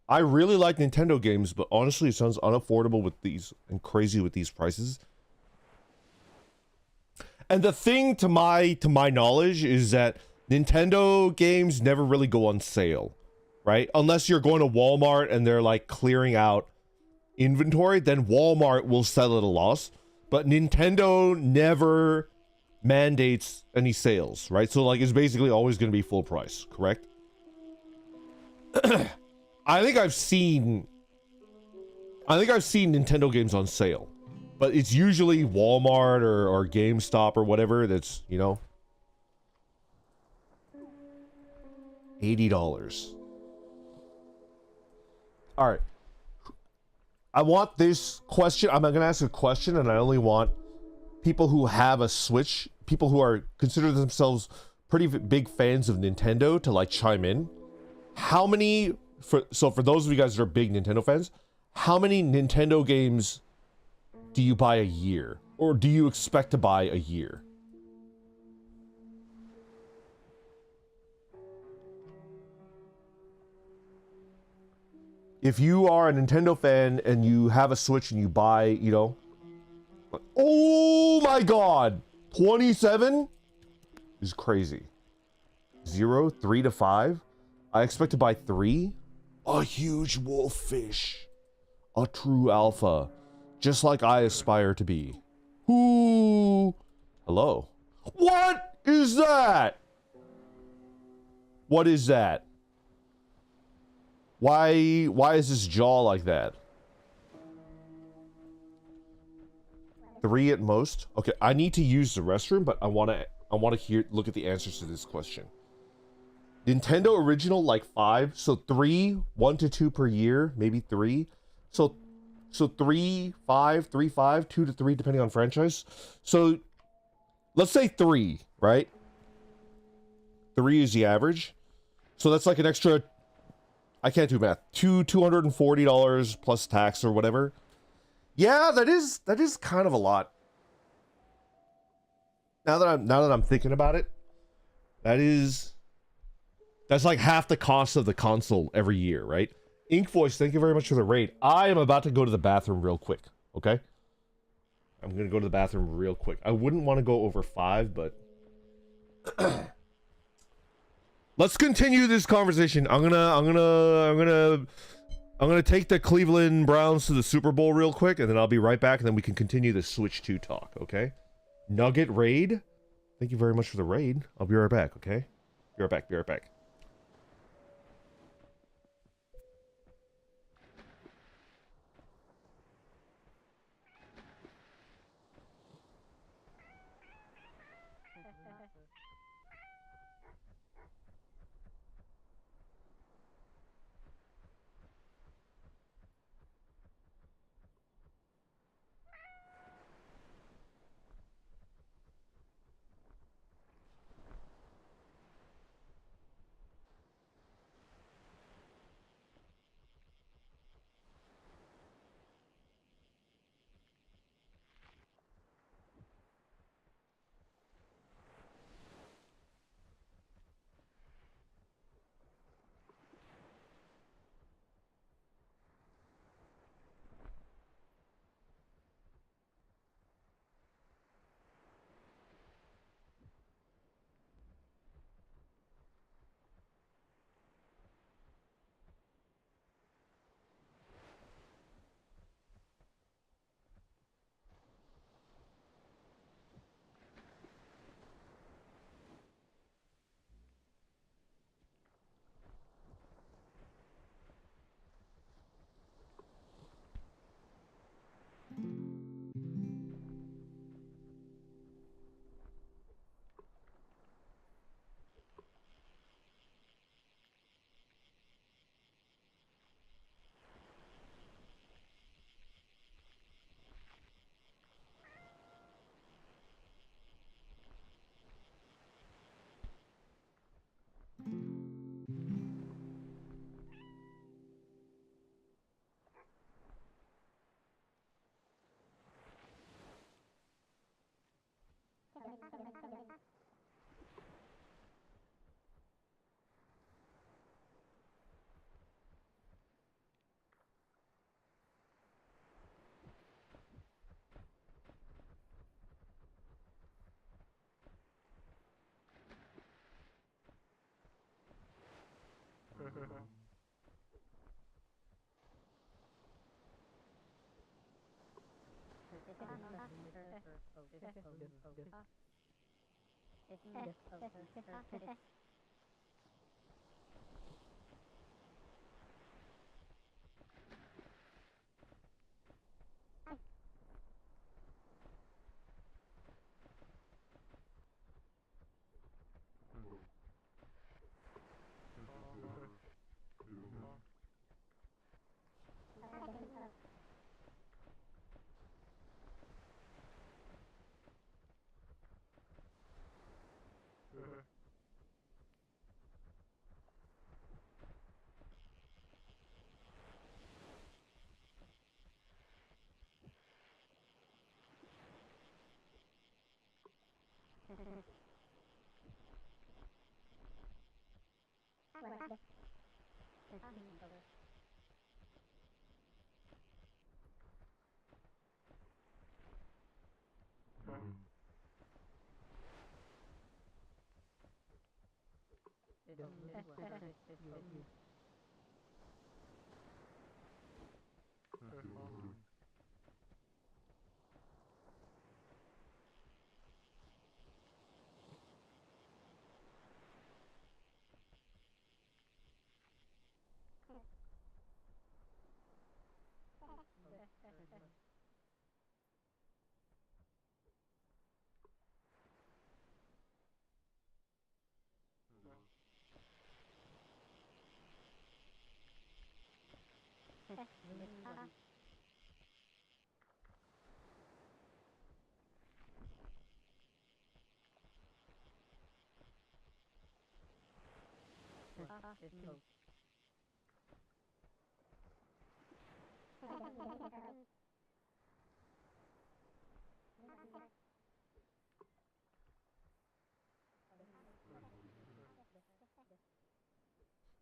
I really like Nintendo games, but honestly it sounds unaffordable with these and crazy with these prices. And the thing to my knowledge is that Nintendo games never really go on sale, right? Unless you're going to Walmart and they're like clearing out inventory, then Walmart will sell at a loss. But Nintendo never mandates any sales, right? So like it's basically always going to be full price, correct? I think I've seen Nintendo games on sale, but it's usually Walmart or GameStop or whatever that's, you know, $80. All right. I want this question. I'm going to ask a question, and I only want people who have a Switch, people who are consider themselves pretty big fans of Nintendo to like chime in. How many, for those of you guys that are big Nintendo fans, how many Nintendo games do you buy a year? Or do you expect to buy a year? If you are a Nintendo fan and you have a Switch and you buy, you know, oh my god, 27 is crazy. 0, 3 to 5. I expect to buy 3. A huge wolf fish. A true alpha. just like I aspire to be. Ooh. Hello. What is that? What is that? Why is his jaw like that? 3 at most? Okay, I need to use the restroom, but I want to look at the answers to this question. Nintendo original like 5, so 3, 1 to 2 per year, maybe 3. So 3, 5, 3, 5, 2 to 3 depending on franchise. So let's say 3, right? 3 is the average. So that's like an extra, I can't do math. $240 plus tax or whatever. Yeah, that is kind of a lot. Now that I'm thinking about it, that's like half the cost of the console every year, right? Ink Voice, thank you very much for the raid. I am about to go to the bathroom real quick, okay? I'm gonna go to the bathroom real quick. I wouldn't want to go over 5, but let's continue this conversation. I'm gonna take the Cleveland Browns to the Super Bowl real quick, and then I'll be right back, and then we can continue the Switch 2 talk, okay? Nugget raid. Thank you very much for the raid. I'll be right back, okay? Be right back, be right back.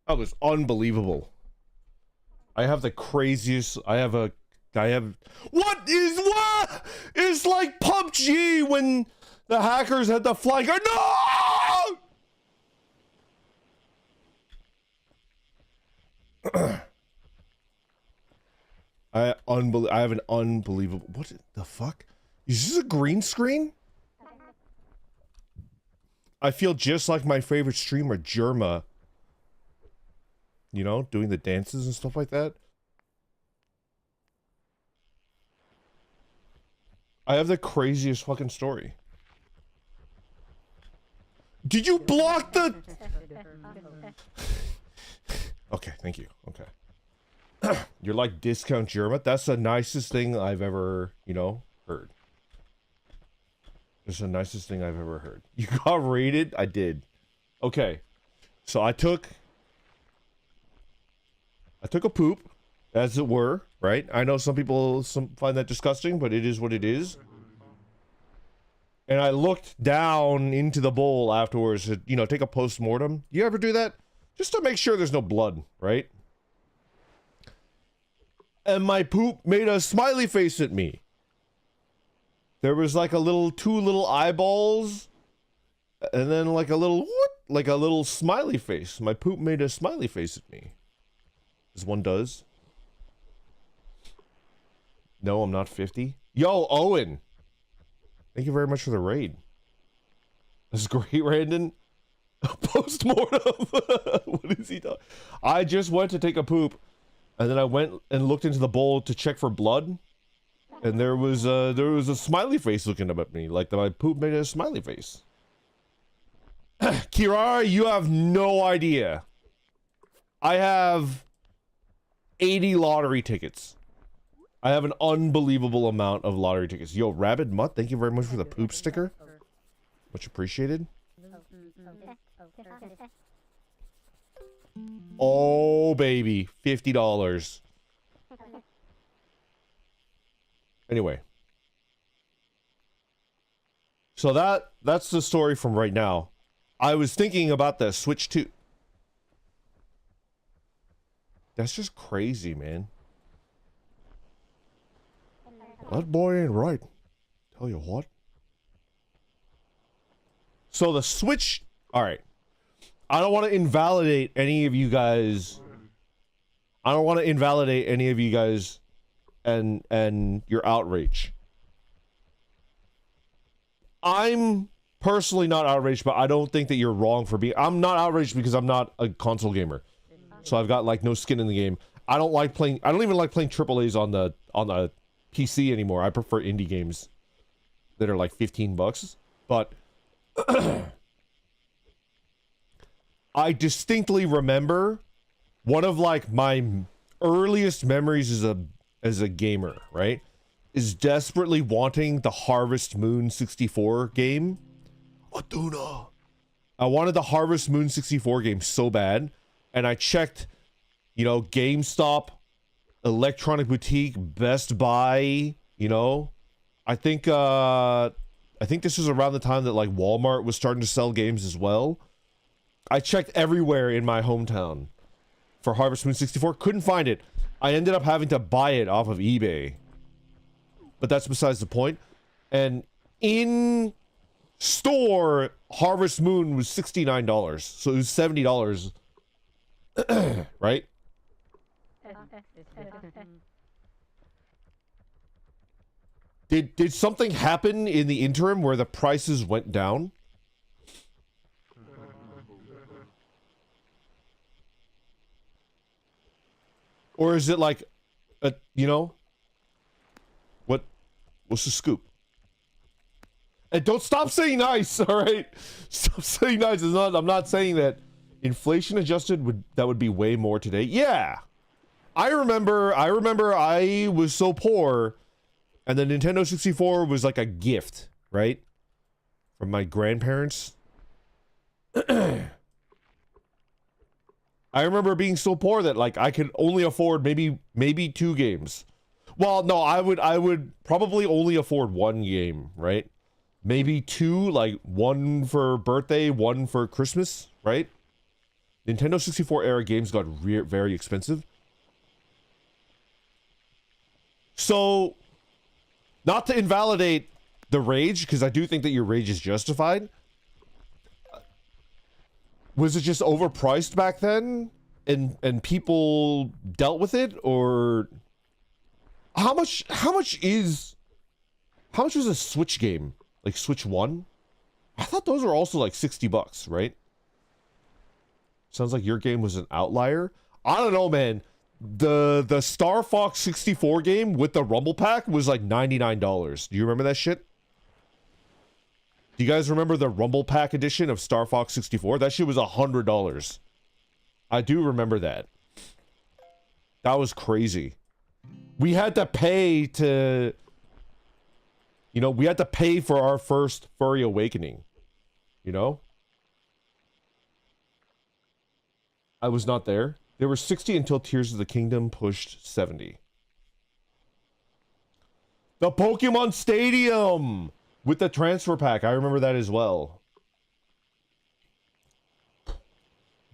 That was unbelievable. I have the craziest. What is like PUBG when the hackers had the flying car? No! I have an unbelievable. What the fuck? Is this a green screen? I feel just like my favorite streamer, Germa. You know, doing the dances and stuff like that. I have the craziest fucking story. Did you block the... Okay, thank you. Okay. You're like discount Germa. That's the nicest thing I've ever, you know, heard. It's the nicest thing I've ever heard. You got raided? I did. Okay. So I took a poop, as it were, right? I know some people find that disgusting, but it is what it is. And I looked down into the bowl afterwards to, you know, take a post-mortem. You ever do that? Just to make sure there's no blood, right? And my poop made a smiley face at me. There was like two little eyeballs, and then like a little whoop, like a little smiley face. My poop made a smiley face at me. As one does. No, I'm not 50. Yo, Owen. Thank you very much for the raid. That's great, Brandon. Post-mortem. What is he doing? I just went to take a poop, and then I went and looked into the bowl to check for blood, and there was a smiley face looking up at me, like my poop made a smiley face. Kirara, you have no idea. I have 80 lottery tickets. I have an unbelievable amount of lottery tickets. Yo, Rabid Mutt, thank you very much for the poop sticker. Much appreciated. Oh, baby. $50. Anyway. So that's the story from right now. I was thinking about the Switch 2. That's just crazy, man. That boy ain't right. Tell you what. So the Switch... Alright. I don't want to invalidate any of you guys. I don't want to invalidate any of you guys and your outrage. I'm personally not outraged, but I don't think that you're wrong for being... I'm not outraged because I'm not a console gamer. So I've got like no skin in the game. I don't even like playing AAAs on the PC anymore. I prefer indie games that are like $15. But I distinctly remember one of like my earliest memories as a gamer, right? Is desperately wanting the Harvest Moon 64 game. Aduna. I wanted the Harvest Moon 64 game so bad, and I checked, you know, GameStop, Electronic Boutique, Best Buy, you know. I think this was around the time that like Walmart was starting to sell games as well. I checked everywhere in my hometown for Harvest Moon 64, couldn't find it. I ended up having to buy it off of eBay. But that's besides the point. And in store, Harvest Moon was $69. So it was $70. Right? Did something happen in the interim where the prices went down? Or is it like, you know, what's the scoop? And don't stop saying nice, all right? Stop saying nice. I'm not saying that inflation adjusted that would be way more today. Yeah, I remember I was so poor, and the Nintendo 64 was like a gift, right? From my grandparents. I remember being so poor that like I could only afford maybe 2 games. Well, no, I would probably only afford 1 game, right? Maybe 2, like 1 for birthday, 1 for Christmas, right? Nintendo 64 era games got very expensive. So, not to invalidate the rage, because I do think that your rage is justified. Was it just overpriced back then, and people dealt with it, or how much was a Switch game? Like Switch 1? I thought those were also like $60, right? Sounds like your game was an outlier. I don't know, man. The Star Fox 64 game with the Rumble Pack was like $99. Do you remember that shit? Do you guys remember the Rumble Pack edition of Star Fox 64? That shit was $100. I do remember that. That was crazy. We had to pay to... You know, we had to pay for our first furry awakening. You know? I was not there. They were 60 until Tears of the Kingdom pushed 70. The Pokemon Stadium! With the transfer pack. I remember that as well.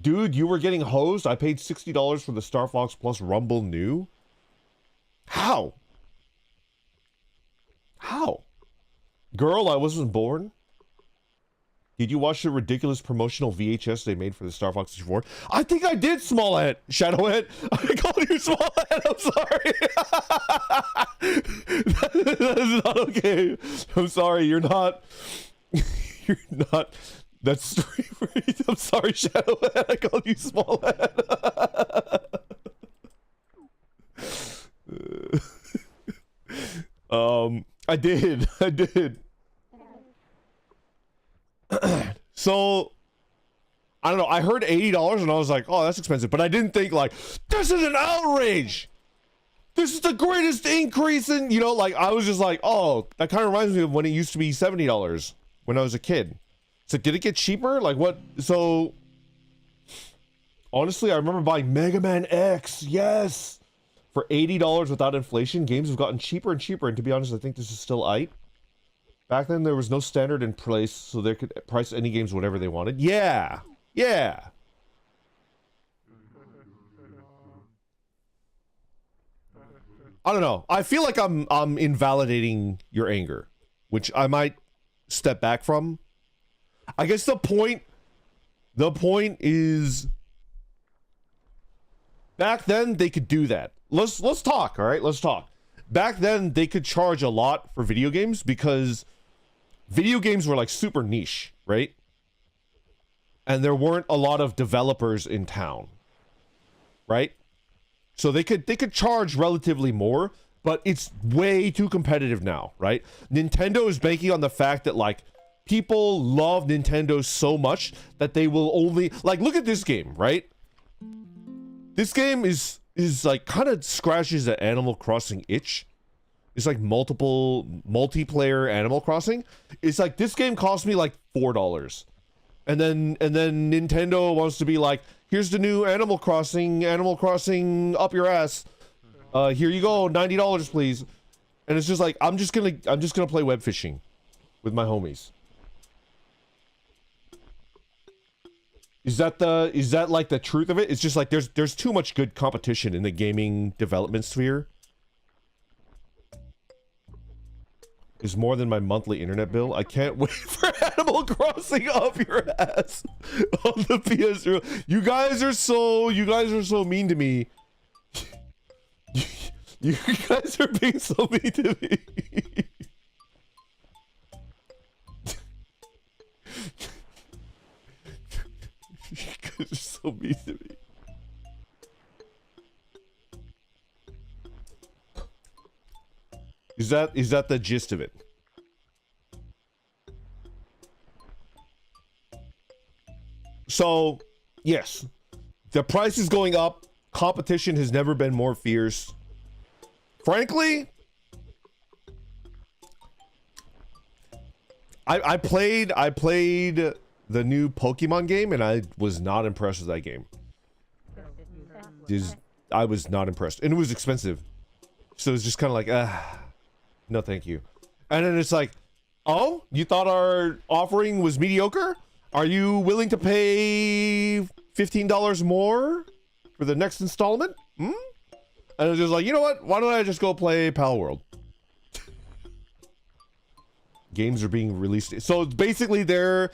Dude, you were getting hosed? I paid $60 for the Star Fox Plus Rumble New? How? How? Girl, I wasn't born? Did you watch the ridiculous promotional VHS they made for the Star Fox 64? I think I did, Smallhead. Shadowhead. I called you Smallhead. I'm sorry. That is not okay. I'm sorry. You're not. You're not. That's I'm sorry, Shadowhead. I called you Smallhead. I did. So, I don't know. I heard $80 and I was like, oh, that's expensive. But I didn't think like, this is an outrage. This is the greatest increase in, you know, like, I was just like, oh, that kind of reminds me of when it used to be $70 when I was a kid. So did it get cheaper? Like what? So, honestly, I remember buying Mega Man X. Yes. For $80 without inflation. Games have gotten cheaper and cheaper. And to be honest, I think this is still aight. Back then, there was no standard in place, so they could price any games whatever they wanted. Yeah, yeah. I don't know. I feel like I'm invalidating your anger, which I might step back from. I guess the point is, back then they could do that. Let's talk. All right, let's talk. Back then they could charge a lot for video games because video games were like super niche, right? And there weren't a lot of developers in town, right? So they could charge relatively more, but it's way too competitive now, right? Nintendo is banking on the fact that like people love Nintendo so much that they will only like look at this game, right? This game is like kind of scratches the Animal Crossing itch. It's like multiplayer Animal Crossing. It's like this game cost me like $4. And then Nintendo wants to be like, here's the new Animal Crossing up your ass. Here you go, $90 please. And it's just like I'm just gonna play Webfishing with my homies. Is that like the truth of it? It's just like there's too much good competition in the gaming development sphere. Is more than my monthly internet bill. I can't wait for Animal Crossing up your ass on the PS3. You guys are so mean to me. You guys are being so mean to me. You guys are so mean to me. Is that the gist of it? So, yes, the price is going up. competition has never been more fierce. Frankly, I played the new Pokemon game and I was not impressed with that game. I was not impressed. And it was expensive. So it was just kind of like, no thank you. And then it's like, oh, you thought our offering was mediocre? Are you willing to pay $15 more for the next installment? Hmm? And it was just like, you know what? Why don't I just go play Pal World? Games are being released. So basically they're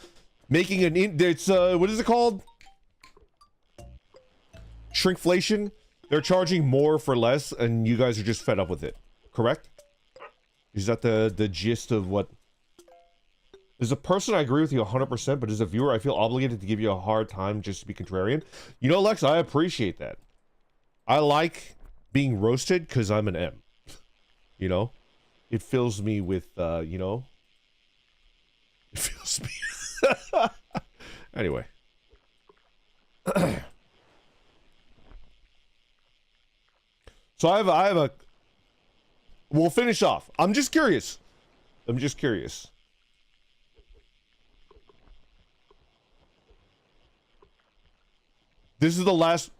making it's what is it called? Shrinkflation. They're charging more for less and you guys are just fed up with it. Correct? Is that the gist of what? As a person, I agree with you 100%, but as a viewer, I feel obligated to give you a hard time just to be contrarian. You know, Lex, I appreciate that. I like being roasted because I'm an M. You know? It fills me with, you know? It fills me... Anyway. So I have a... We'll finish off. I'm just curious. This is the last...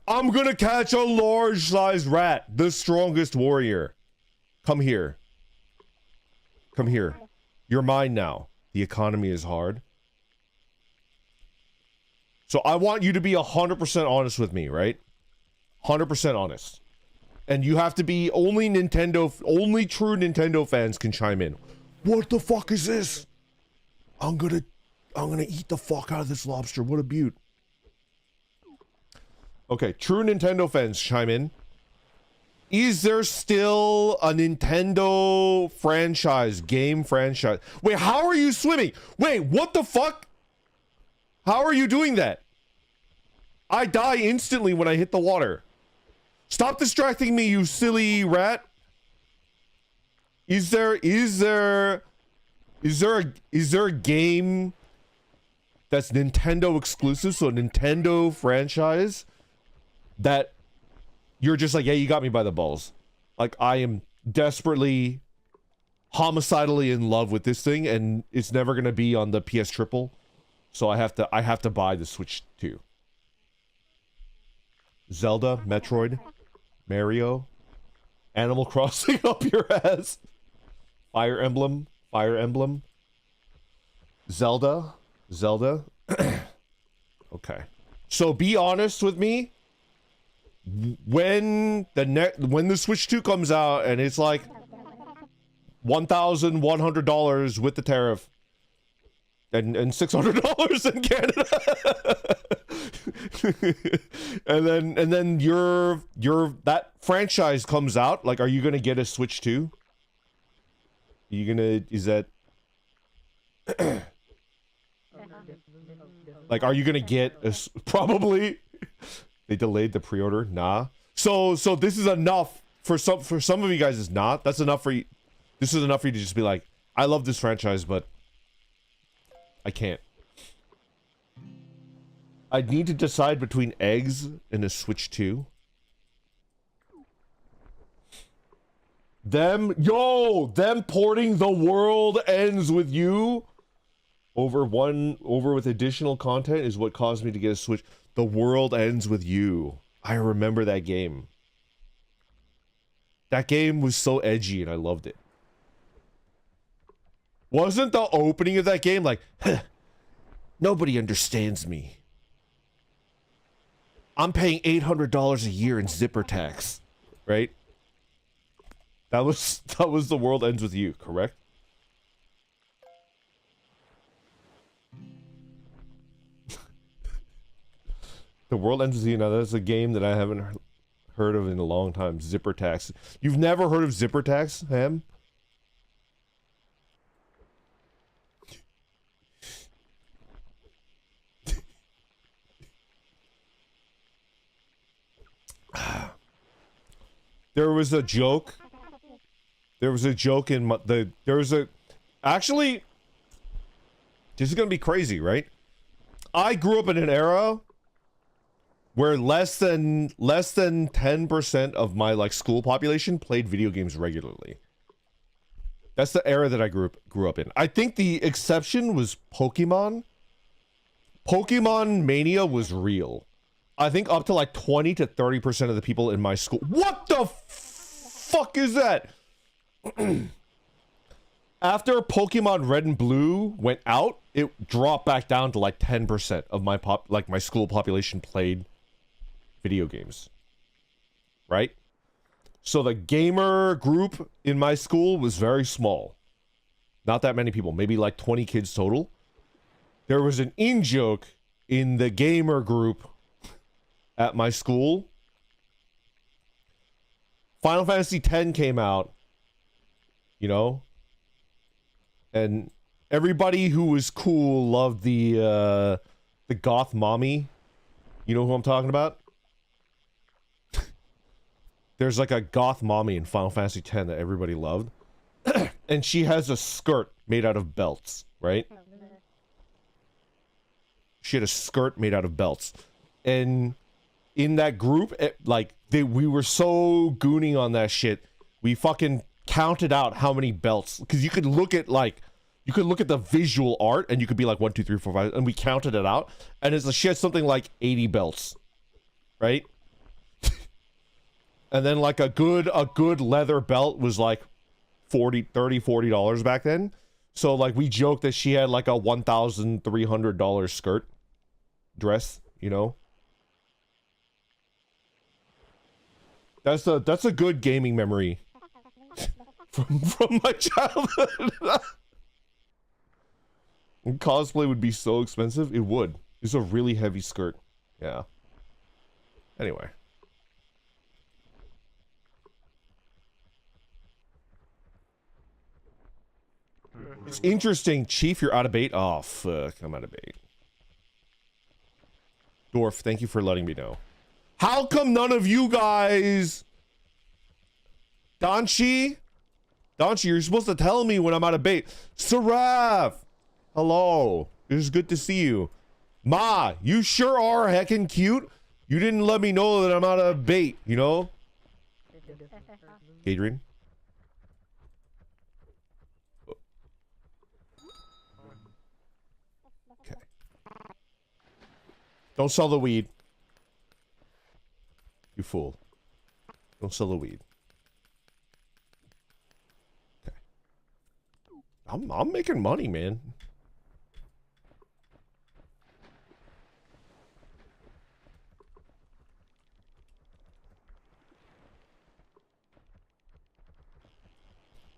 I'm gonna catch a large-sized rat. The strongest warrior. Come here. Come here. You're mine now. The economy is hard. So I want you to be 100% honest with me, right? 100% honest. And you have to be only true Nintendo fans can chime in. What the fuck is this? I'm gonna eat the fuck out of this lobster. What a beaut. Okay, true Nintendo fans chime in. Is there still a Nintendo game franchise? Wait, how are you swimming? Wait, what the fuck? How are you doing that? I die instantly when I hit the water. Stop distracting me, you silly rat. Is there a game that's Nintendo exclusive, so a Nintendo franchise that you're just like, yeah, you got me by the balls. Like, I am desperately, homicidally in love with this thing, and it's never gonna be on the PS Triple, so I have to buy the Switch 2. Zelda, Metroid, Mario, Animal Crossing up your ass, Fire Emblem, Zelda. Okay, so be honest with me. When the Switch 2 comes out and it's like $1,100 with the tariff and $600 in Canada, and then your that franchise comes out, like, are you gonna get a Switch 2? Is that like, are you gonna get probably? They delayed the pre-order. Nah. So this is enough for some of you guys. Is not. That's enough for you. This is enough for you to just be like, I love this franchise, but I can't. I need to decide between eggs and a Switch 2. Them porting The World Ends With You over with additional content is what caused me to get a Switch. The World Ends With You. I remember that game. That game was so edgy and I loved it. Wasn't the opening of that game like, nobody understands me. I'm paying $800 a year in zipper tax, right? That was The World Ends With You, correct? The World Ends With You. Now that's a game that I haven't heard of in a long time. Zipper tax. You've never heard of zipper tax, Ham? There was a joke. Actually, this is gonna be crazy, right? I grew up in an era where less than 10% of my like school population played video games regularly. That's the era that I grew up in. I think the exception was Pokemon. Pokemon mania was real. I think up to like 20 to 30% of the people in my school. What the fuck is that? After Pokemon Red and Blue went out, it dropped back down to like 10% of my school population played video games. Right? So the gamer group in my school was very small. Not that many people, maybe like 20 kids total. There was an in-joke in the gamer group at my school. Final Fantasy X came out, you know, and everybody who was cool loved the goth mommy. You know who I'm talking about? There's like a goth mommy in Final Fantasy X that everybody loved. And she has a skirt made out of belts, right? She had a skirt made out of belts. And in that group, we were so gooning on that shit. We fucking counted out how many belts. Because you could look at the visual art and you could be like 1, 2, 3, 4, 5. And we counted it out. And she had something like 80 belts. Right? And then like a good leather belt was like $40 back then. So like we joked that she had like a $1,300 skirt dress, you know. That's a good gaming memory from my childhood. And cosplay would be so expensive. It would. It's a really heavy skirt. Yeah. Anyway. It's interesting, Chief, you're out of bait. Oh, fuck, I'm out of bait. Dwarf, thank you for letting me know. How come none of you guys... Donchi, you're supposed to tell me when I'm out of bait. Seraph! Hello. It is good to see you. Ma, you sure are heckin' cute. You didn't let me know that I'm out of bait, you know? Adrian? Okay. Don't sell the weed. You fool. Don't sell the weed. Okay. I'm making money, man.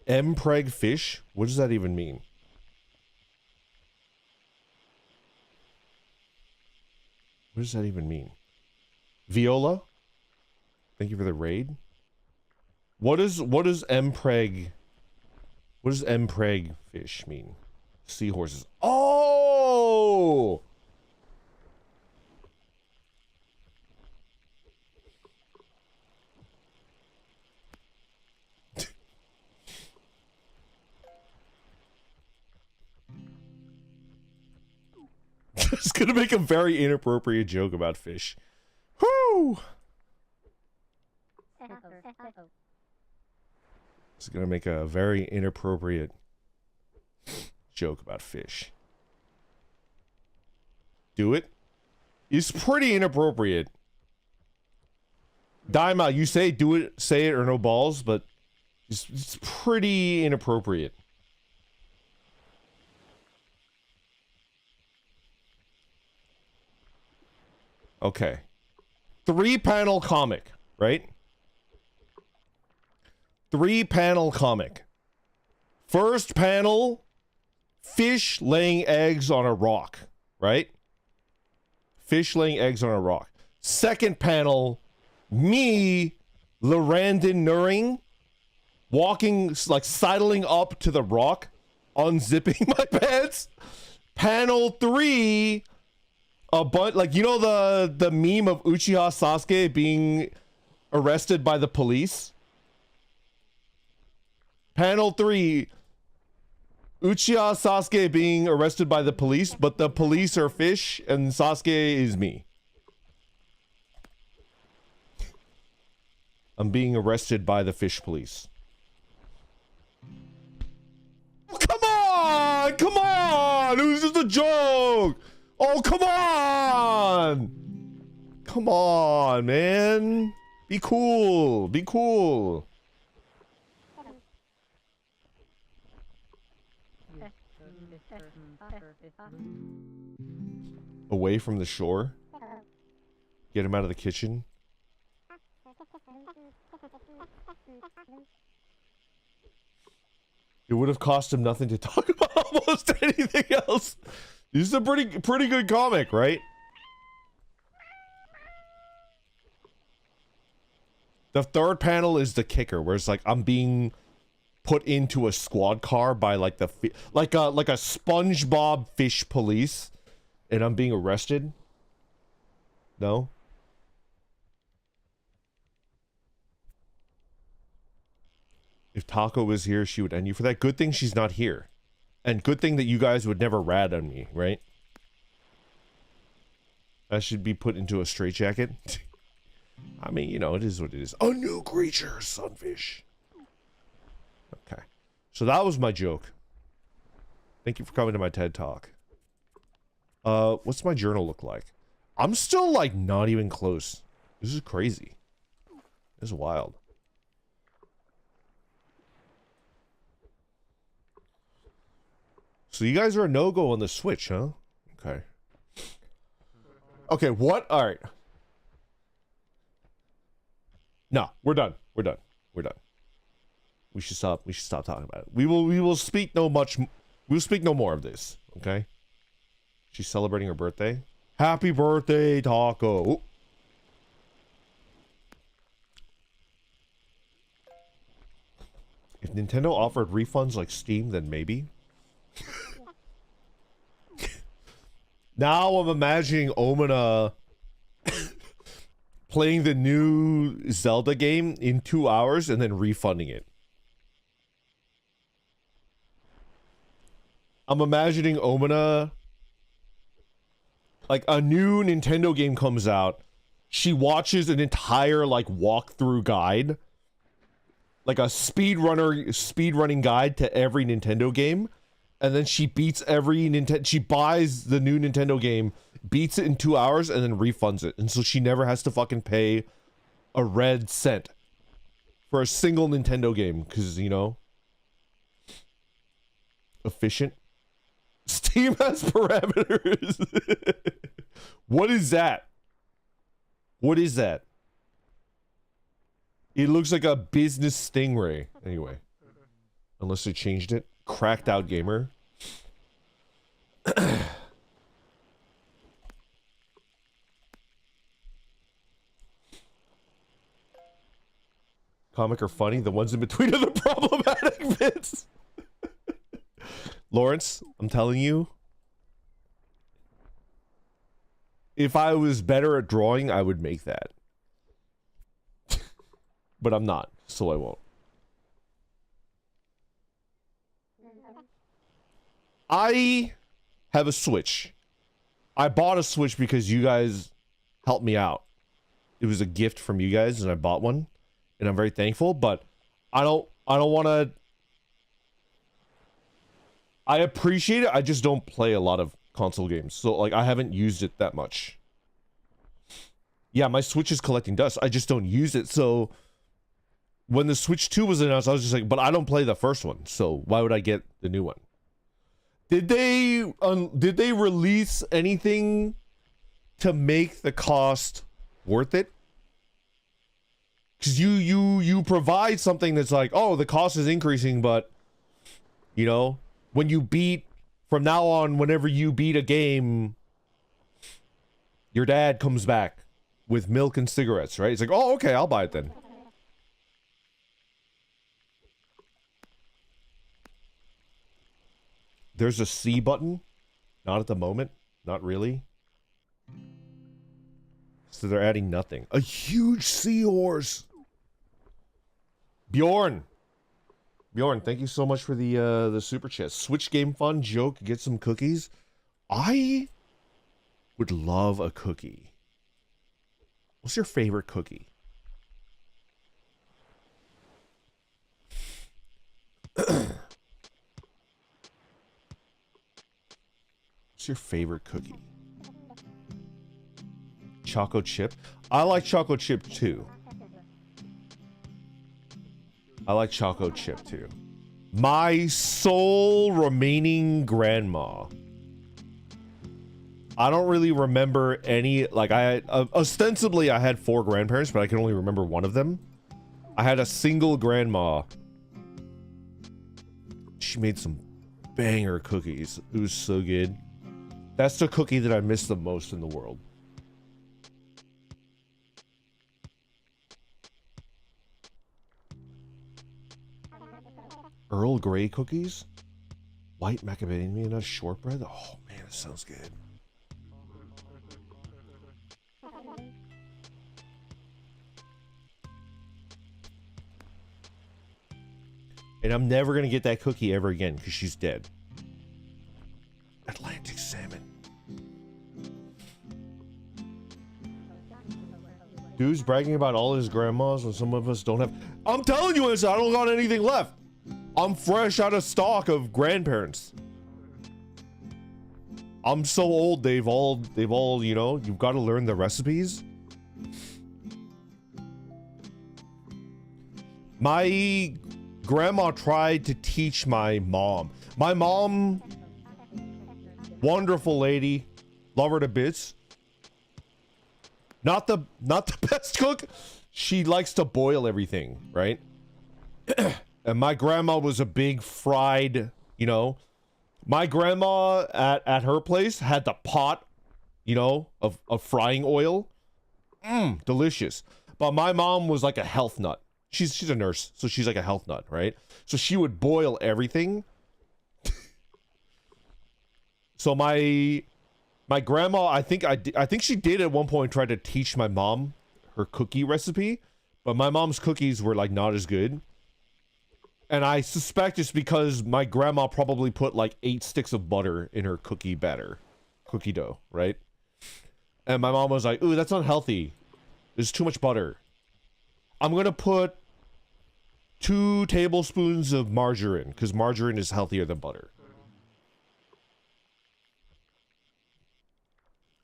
Mpreg fish? What does that even mean? What does that even mean? Viola? Thank you for the raid. What does Mpreg fish mean? Seahorses. Oh! Just gonna make a very inappropriate joke about fish. Whoo! Just gonna make a very inappropriate joke about fish. Do it? It's pretty inappropriate. Daima, you say do it, say it or no balls, but it's pretty inappropriate. Okay. 3-panel comic, right? 3-panel comic. First panel, fish laying eggs on a rock, right? Fish laying eggs on a rock. Second panel, me, Larandon Nuring, walking, like sidling up to the rock, unzipping my pants. Panel 3, like, you know the meme of Uchiha Sasuke being arrested by the police? Panel 3, Uchiha Sasuke being arrested by the police, but the police are fish and Sasuke is me. I'm being arrested by the fish police. Come on! Come on! It was just a joke! Oh, come on! Come on, man. Be cool. Be cool. Away from the shore. Get him out of the kitchen. It would have cost him nothing to talk about almost anything else. This is a pretty good comic, right? The third panel is the kicker, where it's like I'm being put into a squad car by like the like a SpongeBob fish police, and I'm being arrested. No. If Taco was here, she would end you for that. Good thing she's not here. And good thing that you guys would never rat on me, right? I should be put into a straitjacket. I mean, you know, it is what it is. A new creature, sunfish. Okay. So that was my joke. Thank you for coming to my TED Talk. What's my journal look like? I'm still, like, not even close. This is crazy. This is wild. So you guys are a no-go on the Switch, huh? Okay. Okay, what? All right. No, we're done. We're done. We're done. We should stop. We should stop talking about it. We will speak no much. We'll speak no more of this. Okay. She's celebrating her birthday. Happy birthday, Taco. Ooh. If Nintendo offered refunds like Steam, then maybe. Now I'm imagining Omina playing the new Zelda game in 2 hours and then refunding it. I'm imagining Omina, like a new Nintendo game comes out, she watches an entire like walkthrough guide, like a speedrunning guide to every Nintendo game. And then she beats every she buys the new Nintendo game, beats it in 2 hours, and then refunds it. And so she never has to fucking pay a red cent for a single Nintendo game. Because, you know, efficient. Steam has parameters. What is that? What is that? It looks like a business stingray. Anyway. Unless they changed it. Cracked out gamer. Comic or funny? The ones in between are the problematic bits. Lawrence, I'm telling you. If I was better at drawing, I would make that. But I'm not, so I won't. I have a Switch. I bought a Switch because you guys helped me out. It was a gift from you guys and I bought one. And I'm very thankful, but I don't want to. I appreciate it. I just don't play a lot of console games. So like I haven't used it that much. Yeah, my Switch is collecting dust. I just don't use it. So when the Switch 2 was announced, I was just like, but I don't play the first one. So why would I get the new one? Did they release anything to make the cost worth it? Because you provide something that's like, oh, the cost is increasing, but you know, when you beat from now on, whenever you beat a game, your dad comes back with milk and cigarettes, right? It's like, oh, okay, I'll buy it then. There's a C button. Not at the moment. Not really. So they're adding nothing. A huge seahorse. Bjorn, thank you so much for the super chat. Switch game fun joke. Get some cookies. I would love a cookie. What's your favorite cookie? What's your favorite cookie? Choco chip? I like choco chip too. I like choco chip too. My sole remaining grandma. I don't really remember any, like ostensibly I had 4 grandparents, but I can only remember one of them. I had a single grandma. She made some banger cookies. It was so good. That's the cookie that I miss the most in the world. Earl Grey cookies? White macadamia nut shortbread? Oh man, that sounds good. And I'm never gonna get that cookie ever again because she's dead. Atlantic salmon. Dude's bragging about all his grandmas when some of us don't have. I'm telling you, I don't got anything left. I'm fresh out of stock of grandparents. I'm so old, they've all, you know, you've got to learn the recipes. My grandma tried to teach my mom. My mom, wonderful lady, love her to bits. Not the best cook. She likes to boil everything, right? And my grandma was a big fried, you know. My grandma at her place had the pot, you know, of frying oil. Delicious. But my mom was like a health nut. She's a nurse, so she's like a health nut, right? So she would boil everything. So my grandma, I think she did at one point try to teach my mom her cookie recipe, but my mom's cookies were like not as good. And I suspect it's because my grandma probably put like 8 sticks of butter in her cookie batter, cookie dough, right? And my mom was like, "Ooh, that's unhealthy. There's too much butter. I'm gonna put 2 tablespoons of margarine because margarine is healthier than butter."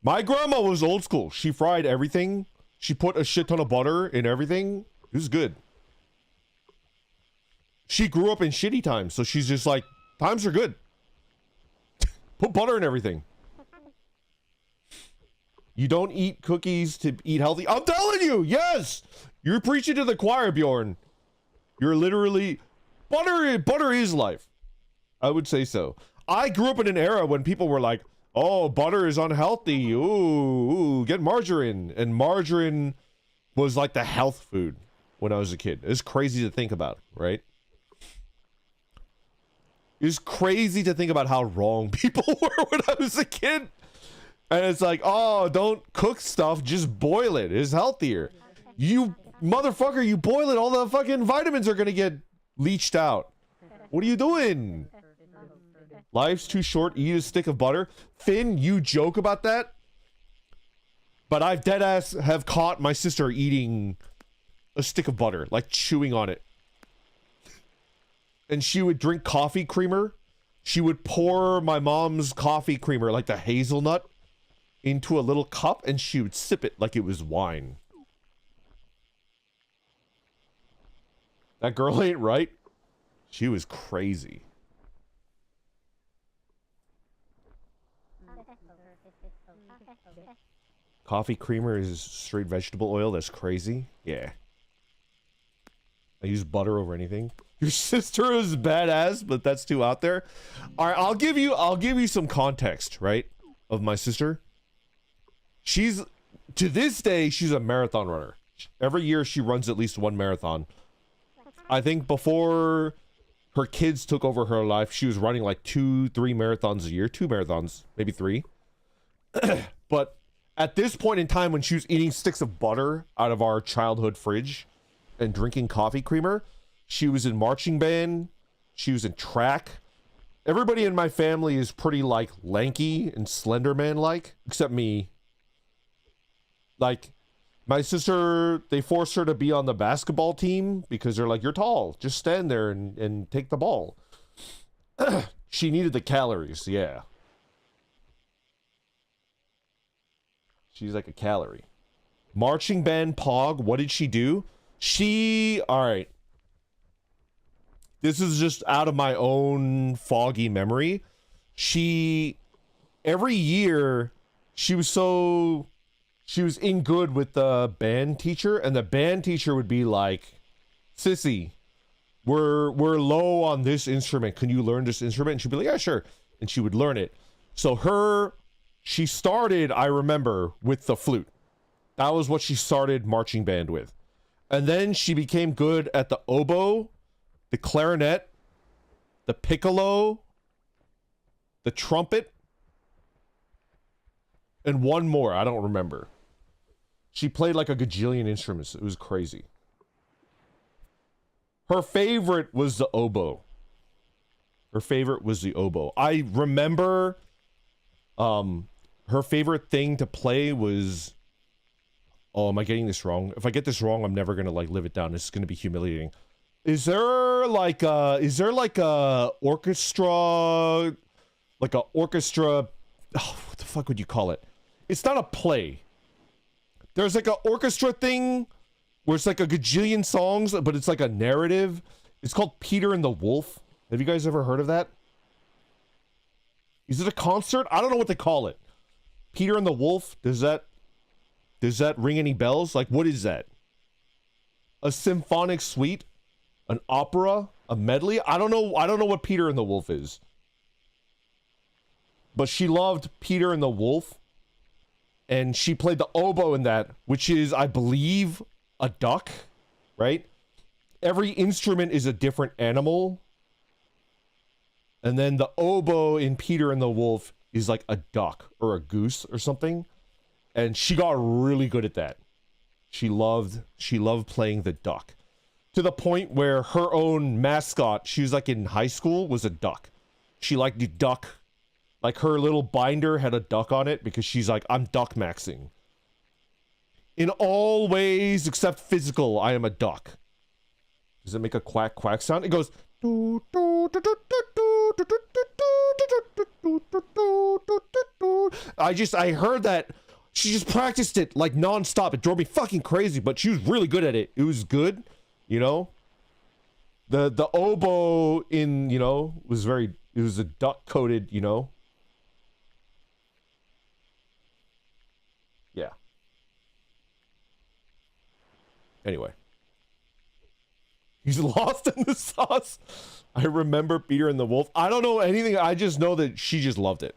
My grandma was old school. She fried everything. She put a shit ton of butter in everything. It was good. She grew up in shitty times, so she's just like, times are good. Put butter in everything. You don't eat cookies to eat healthy. I'm telling you, yes! You're preaching to the choir, Bjorn. You're literally... Butter is life. I would say so. I grew up in an era when people were like, oh, butter is unhealthy. Ooh, get margarine. And margarine was like the health food when I was a kid. It's crazy to think about, right? It's crazy to think about how wrong people were when I was a kid. And it's like, oh, don't cook stuff, just boil it. It's healthier. You motherfucker, you boil it, all the fucking vitamins are gonna get leached out. What are you doing? Life's too short, eat a stick of butter. Finn, you joke about that, but I've deadass have caught my sister eating a stick of butter, like chewing on it. And she would drink coffee creamer. She would pour my mom's coffee creamer, like the hazelnut, into a little cup, and she would sip it like it was wine. That girl ain't right. She was crazy. Coffee creamer is straight vegetable oil. That's crazy. Yeah. I use butter over anything. Your sister is badass, but that's too out there. All right, I'll give you some context, right, of my sister. She's, to this day, she's a marathon runner. Every year she runs at least 1 marathon. I think before her kids took over her life, she was running like 2-3 marathons a year. 2 marathons, maybe 3. But at this point in time, when she was eating sticks of butter out of our childhood fridge and drinking coffee creamer, she was in marching band. She was in track. Everybody in my family is pretty like lanky and slender man like, except me. Like, my sister, they forced her to be on the basketball team because they're like, you're tall. Just stand there and take the ball. She needed the calories, yeah. She's like a calorie. Marching band Pog, what did she do? Alright. This is just out of my own foggy memory. Every year, she was in good with the band teacher, and the band teacher would be like, Sissy, we're low on this instrument. Can you learn this instrument? And she'd be like, yeah, sure. And she would learn it. So she started, I remember, with the flute. That was what she started marching band with. And then she became good at the oboe, the clarinet, the piccolo, the trumpet, and one more. I don't remember. She played like a gajillion instruments. It was crazy. Her favorite was the oboe. I remember her favorite thing to play was... Oh, am I getting this wrong? If I get this wrong, I'm never gonna like live it down. It's gonna be humiliating. Is there like a orchestra, like a orchestra? Oh, what the fuck would you call it? It's not a play. There's like an orchestra thing where it's like a gajillion songs, but it's like a narrative. It's called Peter and the Wolf. Have you guys ever heard of that? Is it a concert? I don't know what they call it. Peter and the Wolf. Does that ring any bells? Like, what is that? A symphonic suite? An opera? A medley? I don't know what Peter and the Wolf is. But she loved Peter and the Wolf. And she played the oboe in that, which is, I believe, a duck, right? Every instrument is a different animal. And then the oboe in Peter and the Wolf is like a duck or a goose or something. And she got really good at that. She loved playing the duck. To the point where her own mascot, she was like in high school, was a duck. She liked the duck. Like her little binder had a duck on it because she's like, I'm duck maxing. In all ways except physical, I am a duck. Does it make a quack quack sound? It goes... I heard that. She just practiced it like non-stop. It drove me fucking crazy, but she was really good at it. It was good, you know? The oboe in, you know, it was a duck-coated, you know? Yeah. Anyway. He's lost in the sauce. I remember Peter and the Wolf. I don't know anything. I just know that she just loved it.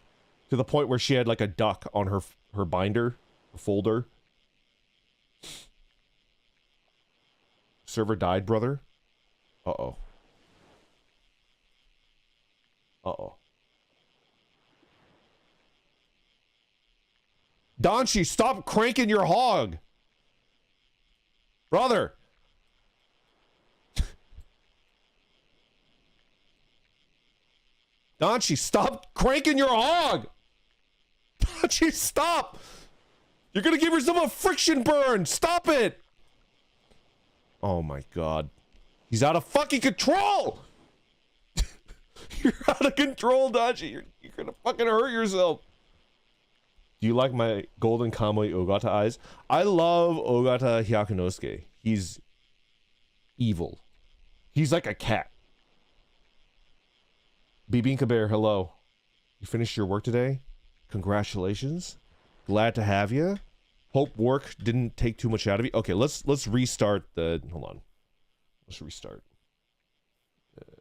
To the point where she had like a duck on her binder, her folder. Server died, brother. Uh-oh. Uh-oh. Donchi, stop cranking your hog. Brother. Donchi, stop cranking your hog. Donchi, stop. You're gonna give yourself a friction burn. Stop it. Oh my god. He's out of fucking control. You're out of control, Donchi. You're gonna fucking hurt yourself. Do you like my golden kamui Ogata eyes? I love Ogata Hyakunosuke. He's evil. He's like a cat. Bibinka Bear, hello. You finished your work today? Congratulations. Glad to have you. Hope work didn't take too much out of you. Okay, let's restart the... Hold on. Let's restart. Okay.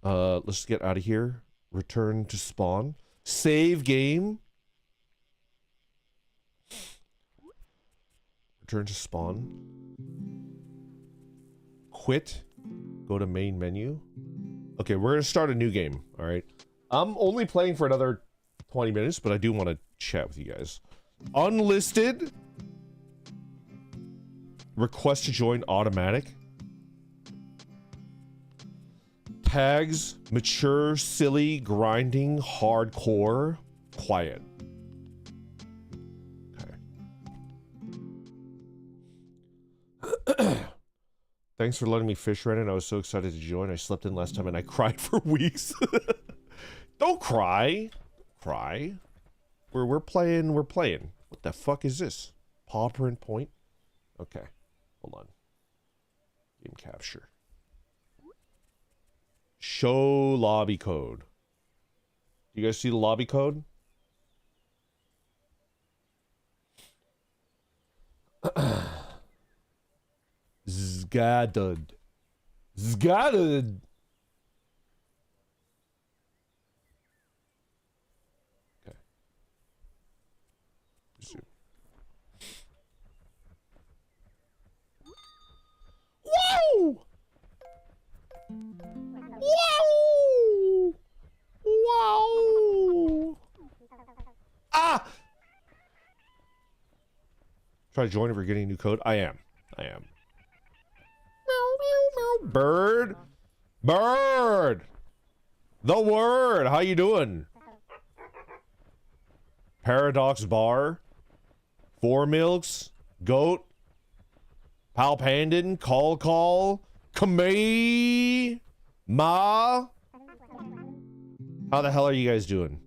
Let's get out of here. Return to spawn. Save game. Return to spawn. Quit. Go to main menu. Okay, we're gonna start a new game. All right. I'm only playing for another 20 minutes, but I do want to chat with you guys. Unlisted. Request to join automatic. Tags, mature, silly, grinding, hardcore, quiet. Okay. Thanks for letting me fish, Reddit. I was so excited to join. I slept in last time and I cried for weeks. Don't cry. Cry. We're playing. What the fuck is this? Paw print point? Okay. Hold on. Game capture. Show lobby code. You guys see the lobby code? Zgadud. Zgadud. Okay. Resume. Wow! Wow! Wow! Ah! Try to join if you're getting a new code. I am. Meow, meow, meow. Bird. Bird. The word. How you doing? Paradox Bar. Four Milks. Goat. Pal Pandan. Call. Kamei. Ma. How the hell are you guys doing?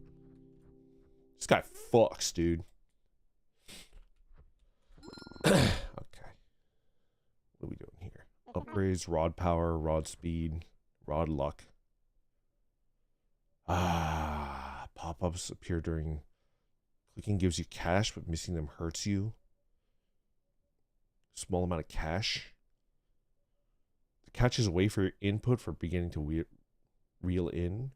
This guy fucks, dude. Okay. What are we doing here? Upgrades, rod power, rod speed, rod luck. Ah, pop-ups appear during clicking gives you cash, but missing them hurts you. Small amount of cash. The catches away for your input for beginning to reel in.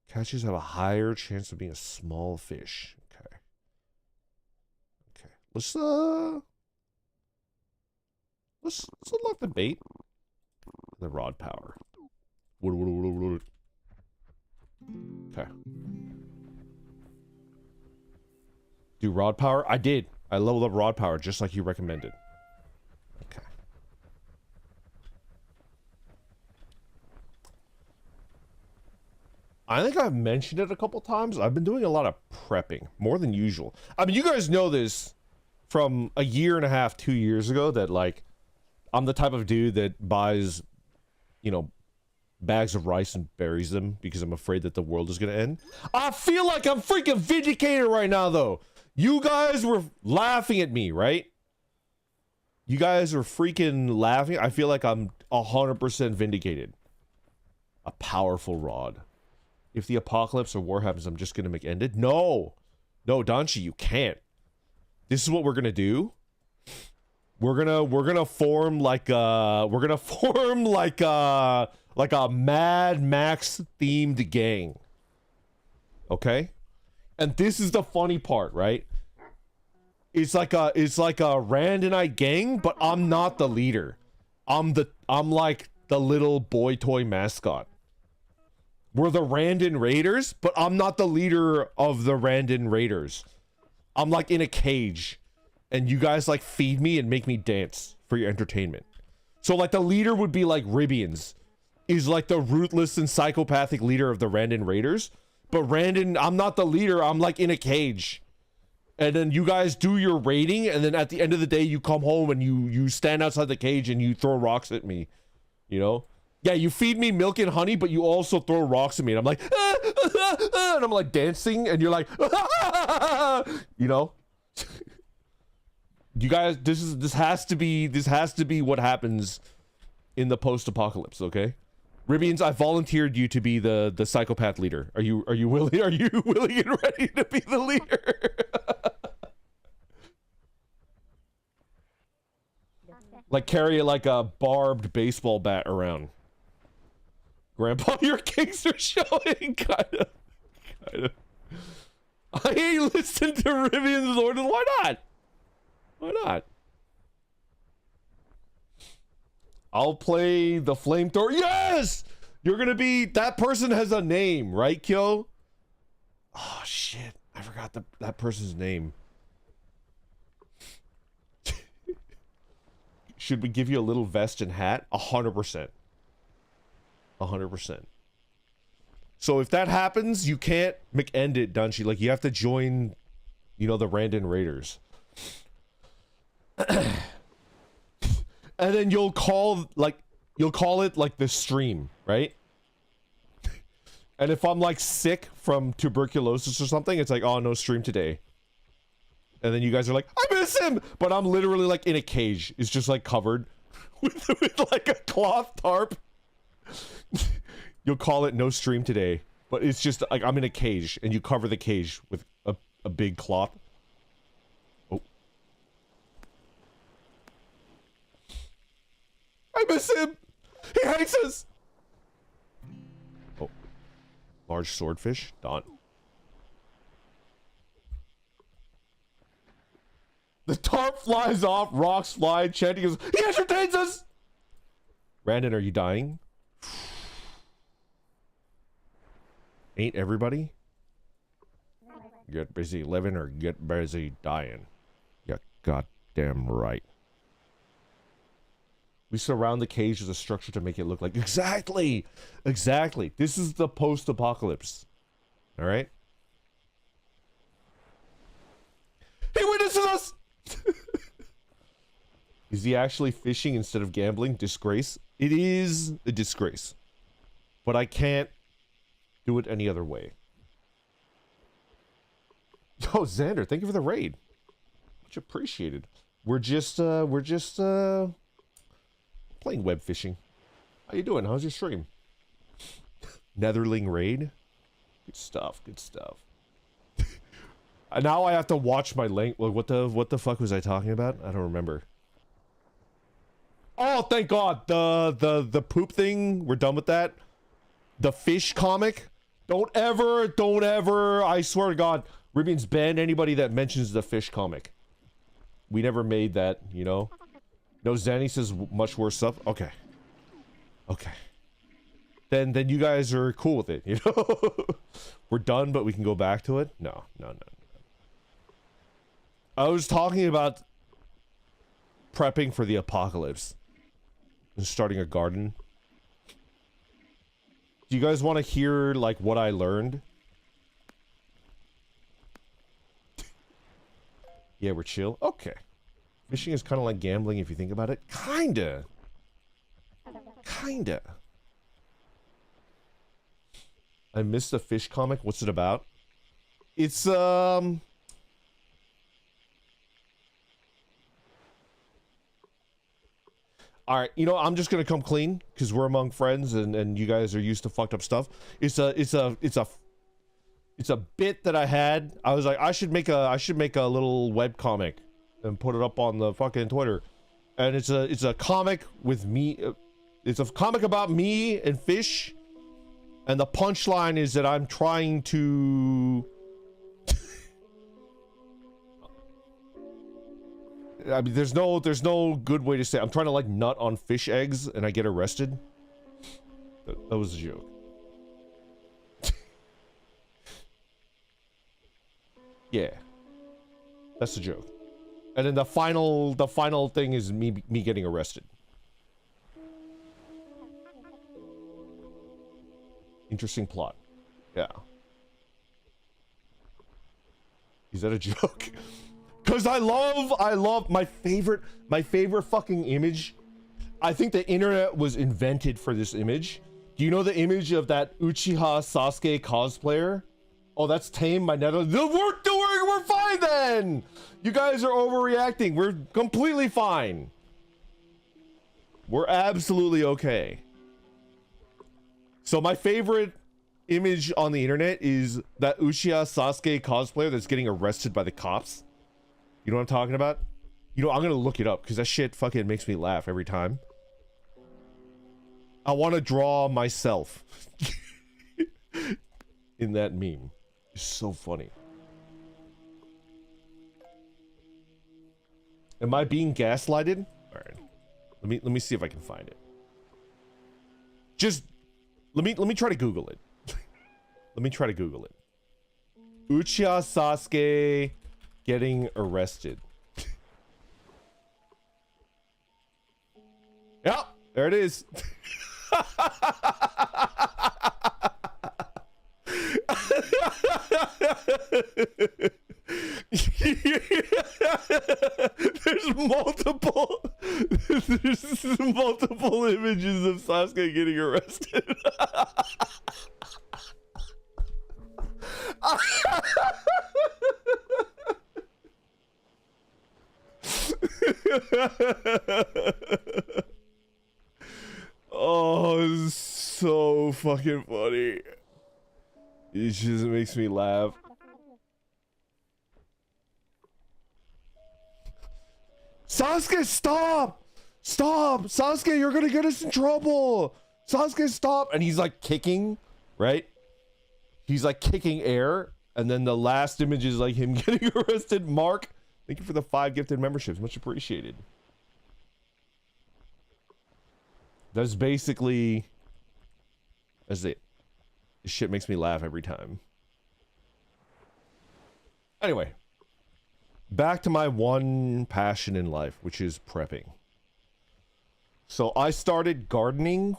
Catches have a higher chance of being a small fish. Okay. Okay. Let's unlock the bait. The rod power. Okay. Do rod power? I did. I leveled up rod power just like you recommended. Okay. I think I've mentioned it a couple times. I've been doing a lot of prepping, more than usual. I mean, you guys know this from a year and a half, 2 years ago, that like, I'm the type of dude that buys, you know, bags of rice and buries them because I'm afraid that the world is gonna end. I feel like I'm freaking vindicated right now, though. You guys were laughing at me, right? You guys are freaking laughing. I feel like I'm 100% vindicated. A powerful rod. If the apocalypse or war happens, I'm just gonna make ended. No, Danchi, you can't. This is what we're gonna do. We're gonna form like a Mad Max themed gang. Okay? And this is the funny part, right? It's like a Rand and I gang, but I'm not the leader. I'm like the little boy toy mascot. We're the Randon Raiders, but I'm not the leader of the Randon Raiders. I'm like in a cage, and you guys like feed me and make me dance for your entertainment. So like the leader would be like Ribians, is like the ruthless and psychopathic leader of the Randon Raiders. But Randon, I'm not the leader. I'm like in a cage, and then you guys do your raiding, and then at the end of the day, you come home and you stand outside the cage and you throw rocks at me. You know? Yeah, you feed me milk and honey, but you also throw rocks at me. And I'm like, and I'm like dancing, and you're like, you know? You guys, this has to be what happens in the post-apocalypse, okay? Ribians, I volunteered you to be the psychopath leader. Are you willing and ready to be the leader? Like carry like a barbed baseball bat around. Grandpa, your kicks are showing. Kind of. I ain't listened to Rivian's Lord. Why not? Why not? I'll play the flamethrower. Yes! You're gonna be... That person has a name, right, Kyo? Oh, shit. I forgot that person's name. Should we give you a little vest and hat? 100%. 100%. So if that happens, you can't McEnd it, Dunshi. Like, you have to join, you know, the Randon Raiders. and then you'll call it like the stream, right? And if I'm like sick from tuberculosis or something, it's like, oh, no stream today. And then you guys are like, I miss him, but I'm literally like in a cage. It's just like covered with like a cloth tarp. You'll call it no stream today, but it's just like I'm in a cage, and you cover the cage with a big cloth. Oh, I miss him. He hates us. Oh, large swordfish. Done. The tarp flies off, rocks fly, chanting goes, he entertains us! Brandon, are you dying? Ain't everybody? Get busy living or get busy dying. Yeah, goddamn right. We surround the cage with a structure to make it look like... Exactly! Exactly. This is the post-apocalypse. Alright? He witnesses us! Is he actually fishing instead of gambling? Disgrace? It is a disgrace. But I can't do it any other way. Yo, Xander, thank you for the raid. Much appreciated. We're just playing web fishing. How you doing? How's your stream? Netherling raid? Good stuff, good stuff. Now I have to watch my length. What the fuck was I talking about? I don't remember. Oh, thank God. The poop thing. We're done with that. The fish comic. Don't ever. I swear to God, Ribbion's banned anybody that mentions the fish comic. We never made that, you know. No, Zanny says much worse stuff. Okay. Okay. Then you guys are cool with it, you know. We're done, but we can go back to it. No. I was talking about prepping for the apocalypse and starting a garden. Do you guys want to hear, like, what I learned? Yeah, we're chill. Okay. Fishing is kind of like gambling if you think about it. Kinda. I missed the fish comic. What's it about? It's, Alright, you know, I'm just gonna come clean, because we're among friends, and you guys are used to fucked up stuff. It's a bit that I had. I was like, I should make a little web comic and put it up on the fucking Twitter. And it's a comic with me, it's a comic about me and fish. And the punchline is that I'm trying to... I mean, there's no good way to say it. I'm trying to, like, nut on fish eggs and I get arrested. That was a joke. Yeah. That's a joke. And then the final thing is me getting arrested. Interesting plot. Yeah. Is that a joke? Cause I love my favorite fucking image. I think the internet was invented for this image. Do you know the image of that Uchiha Sasuke cosplayer? Oh, that's tame, my Netherlands. We're fine then! You guys are overreacting. We're completely fine. We're absolutely okay. So my favorite image on the internet is that Uchiha Sasuke cosplayer that's getting arrested by the cops. You know what I'm talking about? You know, I'm gonna look it up because that shit fucking makes me laugh every time. I want to draw myself in that meme. It's so funny. Am I being gaslighted? All right. Let me see if I can find it. Just let me try to Google it. Let me try to Google it. Uchiha Sasuke getting arrested. Yep, there it is. There's multiple there's multiple images of Sasuke getting arrested. Oh, it's so fucking funny. It just makes me laugh. Sasuke, stop! Stop! Sasuke, you're gonna get us in trouble! Sasuke, stop! And he's like kicking, right? He's like kicking air, and then the last image is like him getting arrested. Mark, thank you for the 5 gifted memberships. Much appreciated. That's basically... That's it. This shit makes me laugh every time. Anyway. Back to my one passion in life, which is prepping. So I started gardening.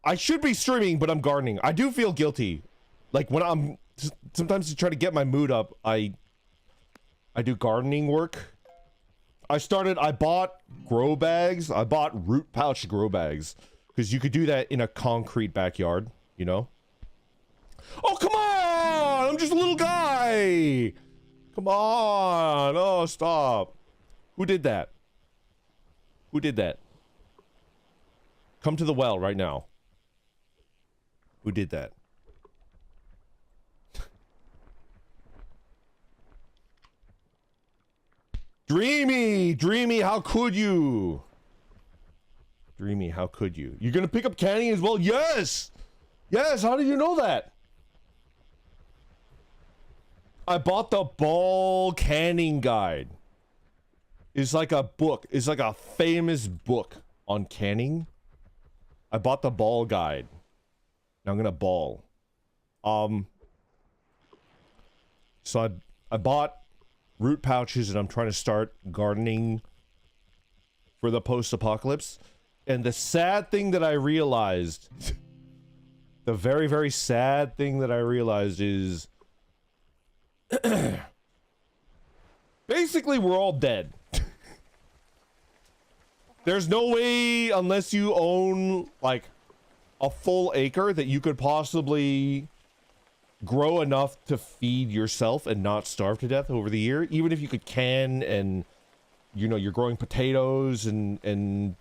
I should be streaming, but I'm gardening. I do feel guilty. Like when I'm... Sometimes to try to get my mood up, I do gardening work. I bought grow bags. I bought root pouch grow bags. Because you could do that in a concrete backyard, you know? Oh, come on! I'm just a little guy! Come on! Oh, stop. Who did that? Who did that? Come to the well right now. Who did that? Dreamy! Dreamy, how could you? Dreamy, how could you? You're gonna pick up canning as well? Yes! Yes, how did you know that? I bought the ball canning guide. It's like a book. It's like a famous book on canning. I bought the ball guide. Now I'm gonna ball. So I bought root pouches and I'm trying to start gardening for the post-apocalypse. And the sad thing that I realized, the very, very sad thing that I realized is basically we're all dead. There's no way, unless you own like a full acre, that you could possibly grow enough to feed yourself and not starve to death over the year. Even if you could can and, you know, you're growing potatoes and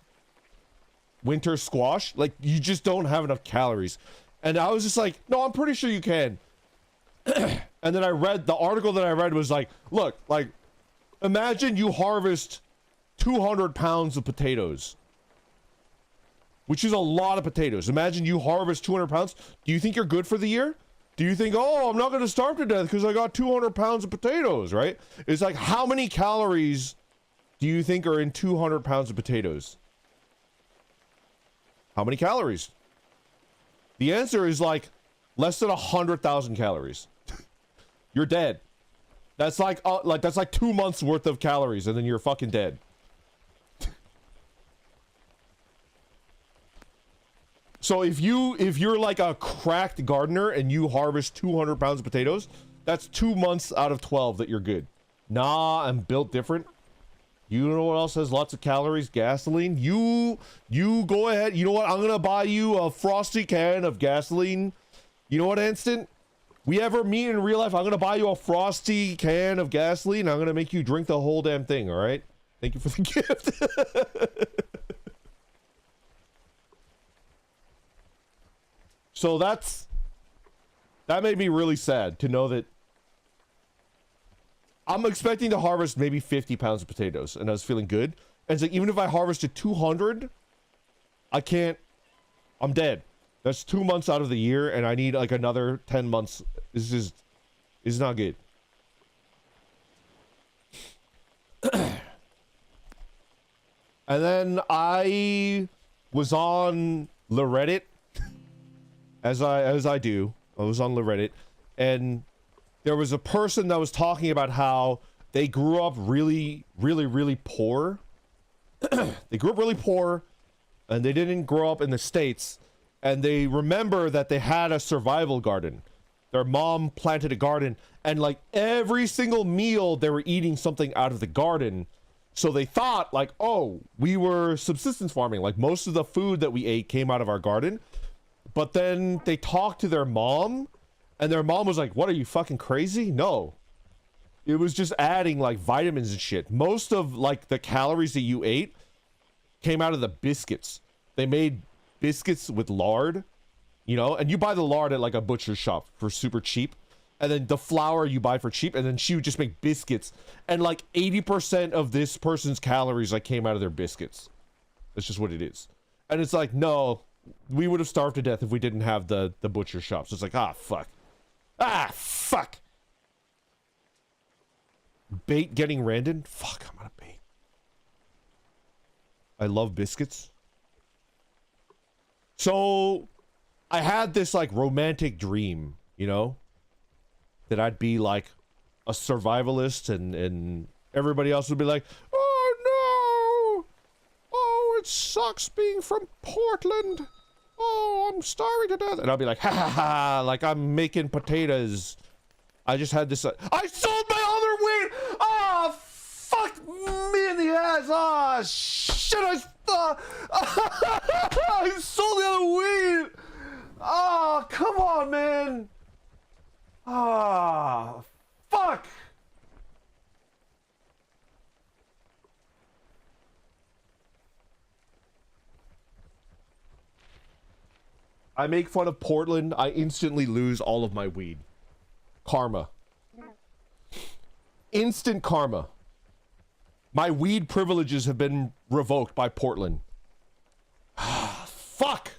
winter squash, like you just don't have enough calories. And I was just like, no, I'm pretty sure you can. And then I read the article that I read was like, look, like imagine you harvest 200 pounds of potatoes, which is a lot of potatoes. Imagine you harvest 200 pounds. Do you think you're good for the year? Do you think, oh, I'm not going to starve to death because I got 200 pounds of potatoes, right? It's like, how many calories do you think are in 200 pounds of potatoes? How many calories? The answer is like less than 100,000 calories. You're dead. That's like that's like 2 months worth of calories, and then you're fucking dead. So if you're like a cracked gardener and you harvest 200 pounds of potatoes, that's 2 months out of 12 that you're good. Nah, I'm built different. You know what else has lots of calories? Gasoline. You go ahead. You know what? I'm gonna buy you a frosty can of gasoline. You know what, Instant? We ever meet in real life, I'm gonna buy you a frosty can of gasoline. I'm gonna make you drink the whole damn thing, alright? Thank you for the gift. So that made me really sad to know that I'm expecting to harvest maybe 50 pounds of potatoes, and I was feeling good. And it's like, even if I harvested 200, I can't, I'm dead. That's 2 months out of the year, and I need like another 10 months. This is not good. And then I was on the Reddit, as I do. I was on the Reddit, and there was a person that was talking about how they grew up really, really, really poor. They grew up really poor, and they didn't grow up in the States, and they remember that they had a survival garden. their mom planted a garden, and like every single meal they were eating something out of the garden. So they thought like, oh, we were subsistence farming. Like most of the food that we ate came out of our garden. But then they talked to their mom, and their mom was like, what, are you fucking crazy? No. It was just adding like vitamins and shit. Most of like the calories that you ate came out of the biscuits. They made biscuits with lard, you know, and you buy the lard at like a butcher's shop for super cheap. And then the flour you buy for cheap, and then she would just make biscuits. And like 80% of this person's calories like came out of their biscuits. That's just what it is. And it's like, no, we would have starved to death if we didn't have the butcher shops. It's like, ah, fuck. Ah, fuck. Bait getting random? Fuck, I'm out of bait. I love biscuits. So, I had this, like, romantic dream, you know? That I'd be, like, a survivalist, and everybody else would be like, oh, no! Oh, it sucks being from Portland! Oh, I'm starving to death! And I'll be like, ha ha ha! Like, I'm making potatoes. I just had this, I sold my other weed! Oh, fuck me in the ass! Oh, shit, I sold the other weed! Oh, come on, man! Ah, fuck! I make fun of Portland, I instantly lose all of my weed. Karma. Instant karma. My weed privileges have been revoked by Portland. Fuck!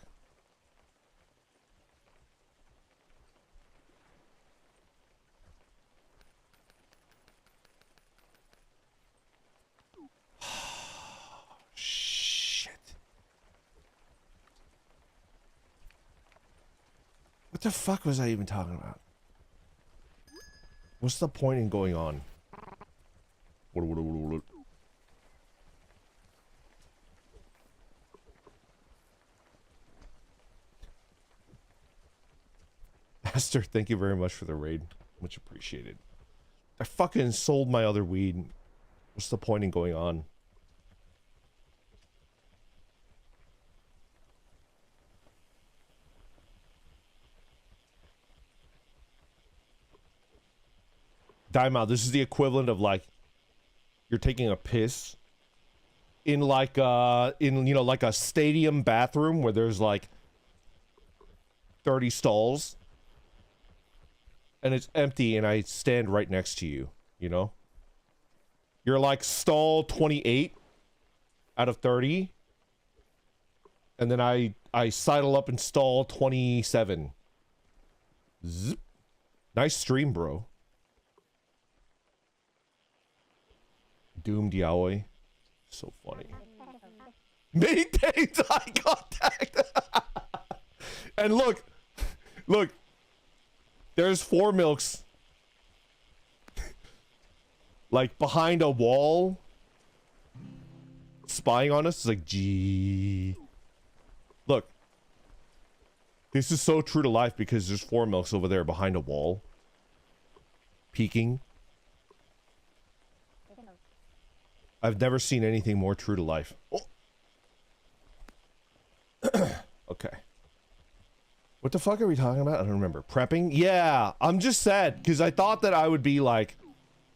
Shit. What the fuck was I even talking about? What's the point in going on? Esther, thank you very much for the raid. Much appreciated. I fucking sold my other weed. What's the point in going on? Time out. This is the equivalent of like you're taking a piss in like you know, like a stadium bathroom where there's like 30 stalls and it's empty and I stand right next to you, you know? You're like stall 28 out of 30 and then I sidle up in stall 27. Zip. Nice stream, bro. Doomed yaoi. So funny. Maintains eye contact. And look. There's 4 milks. Like behind a wall. Spying on us. It's like, gee. Look. This is so true to life because there's 4 milks over there behind a wall. Peeking. I've never seen anything more true to life. Oh. Okay. What the fuck are we talking about? I don't remember. Prepping? Yeah, I'm just sad because I thought that I would be like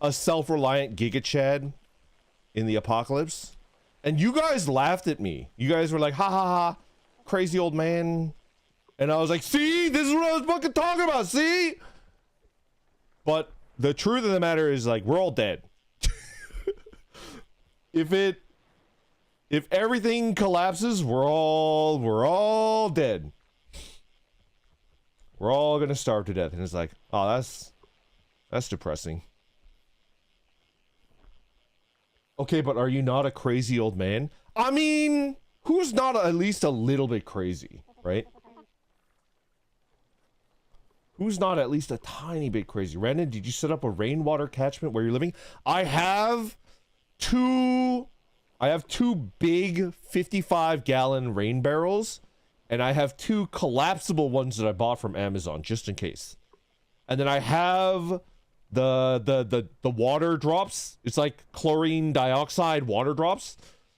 a self-reliant Giga Chad in the apocalypse. And you guys laughed at me. You guys were like, ha ha ha, crazy old man. And I was like, see, this is what I was fucking talking about, see? But the truth of the matter is like, we're all dead. If everything collapses, we're all dead. We're all gonna starve to death. And it's like, oh, that's depressing. Okay, but are you not a crazy old man? I mean, who's not at least a little bit crazy, right? Who's not at least a tiny bit crazy? Brandon, did you set up a rainwater catchment where you're living? I have two big 55-gallon rain barrels, and I have 2 collapsible ones that I bought from Amazon, just in case. And then I have the water drops. It's like chlorine dioxide water drops.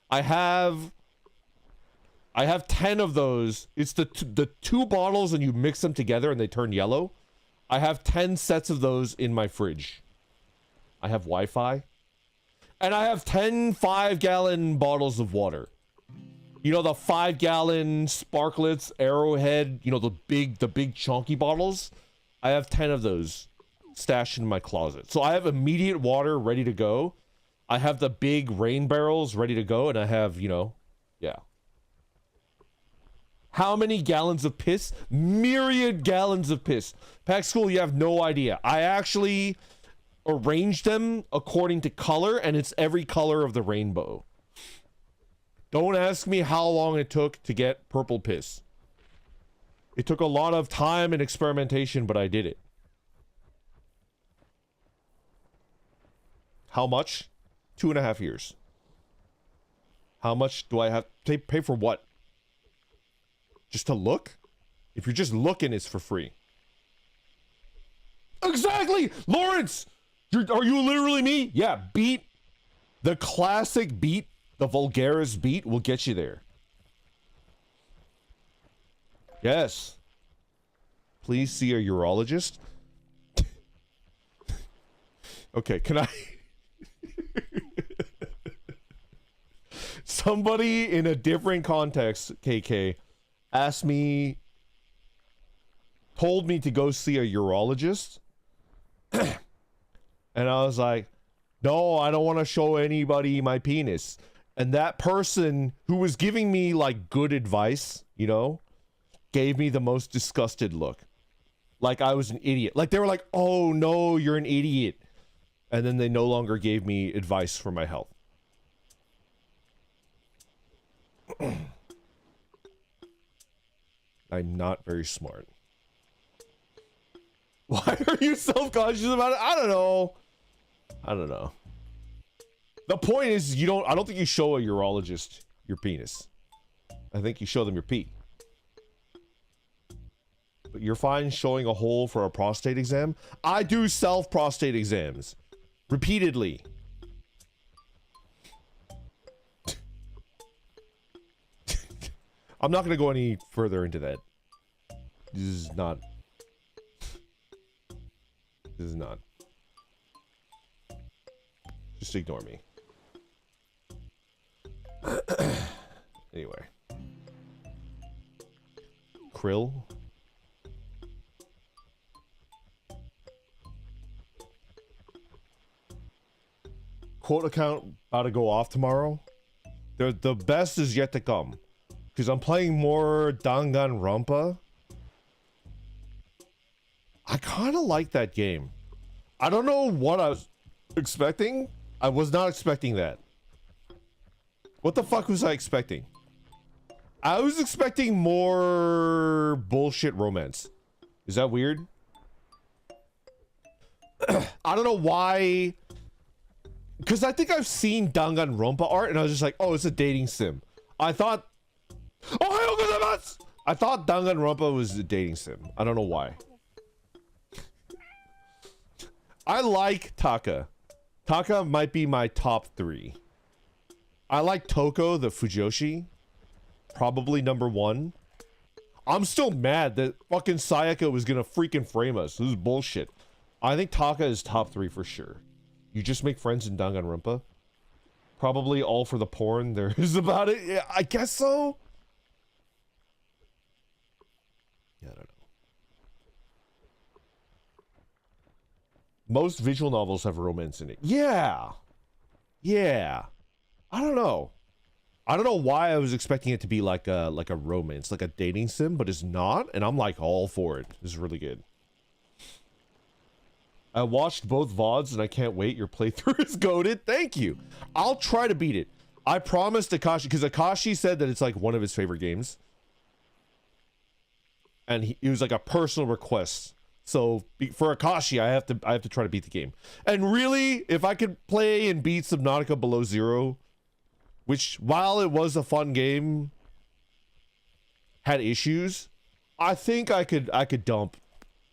I have 10 of those. It's the two bottles and you mix them together and they turn yellow. I have 10 sets of those in my fridge. I have Wi-Fi. And I have 10 5-gallon bottles of water. You know, the 5-gallon Sparklets, Arrowhead, you know, the big chunky bottles. I have 10 of those stashed in my closet. So I have immediate water ready to go. I have the big rain barrels ready to go, and I have, you know, yeah. How many gallons of piss? Myriad gallons of piss. Pack School, you have no idea. I actually arranged them according to color, and it's every color of the rainbow. Don't ask me how long it took to get purple piss. It took a lot of time and experimentation, but I did it. How much? 2.5 years. How much do I have to pay for what? Just to look? If you're just looking, it's for free. Exactly! Lawrence! Are you literally me? Yeah, beat. The classic beat, the Vulgaris beat will get you there. Yes. Please see a urologist. Okay, can I... Somebody in a different context, KK, told me to go see a urologist. And I was like, no, I don't want to show anybody my penis. And that person who was giving me like good advice, you know, gave me the most disgusted look. Like I was an idiot. Like they were like, oh no, you're an idiot. And then they no longer gave me advice for my health. I'm not very smart. Why are you self-conscious about it? I don't know. The point is, I don't think you show a urologist your penis. I think you show them your pee. But you're fine showing a hole for a prostate exam? I do self-prostate exams. Repeatedly. I'm not going to go any further into that. This is not. Just ignore me. Anyway. Krill. Quote account about to go off tomorrow. The best is yet to come. Because I'm playing more Danganronpa. I kind of like that game. I don't know what I was expecting. I was not expecting that. What the fuck was I expecting? I was expecting more bullshit romance. Is that weird? I don't know why. Because I think I've seen Danganronpa art and I was just like, oh, it's a dating sim. I thought... Ohayou gozaimasu! I thought Danganronpa was a dating sim. I don't know why. I like Taka. Taka might be my top 3. I like Toko, the Fujoshi. Probably number 1. I'm still mad that fucking Sayaka was gonna freaking frame us. This is bullshit. I think Taka is top 3 for sure. You just make friends in Danganronpa? Probably all for the porn there is about it. Yeah, I guess so. Yeah, I don't know. Most visual novels have romance in it. Yeah. Yeah. I don't know. I don't know why I was expecting it to be like a romance, like a dating sim, but it's not, and I'm like all for it. This is really good. I watched both VODs and I can't wait. Your playthrough is goated. Thank you. I'll try to beat it. I promised Akashi, because Akashi said that it's like one of his favorite games. And it was like a personal request. So for Akashi, I have to try to beat the game. And really, if I could play and beat Subnautica Below Zero, which while it was a fun game, had issues, I think I could dump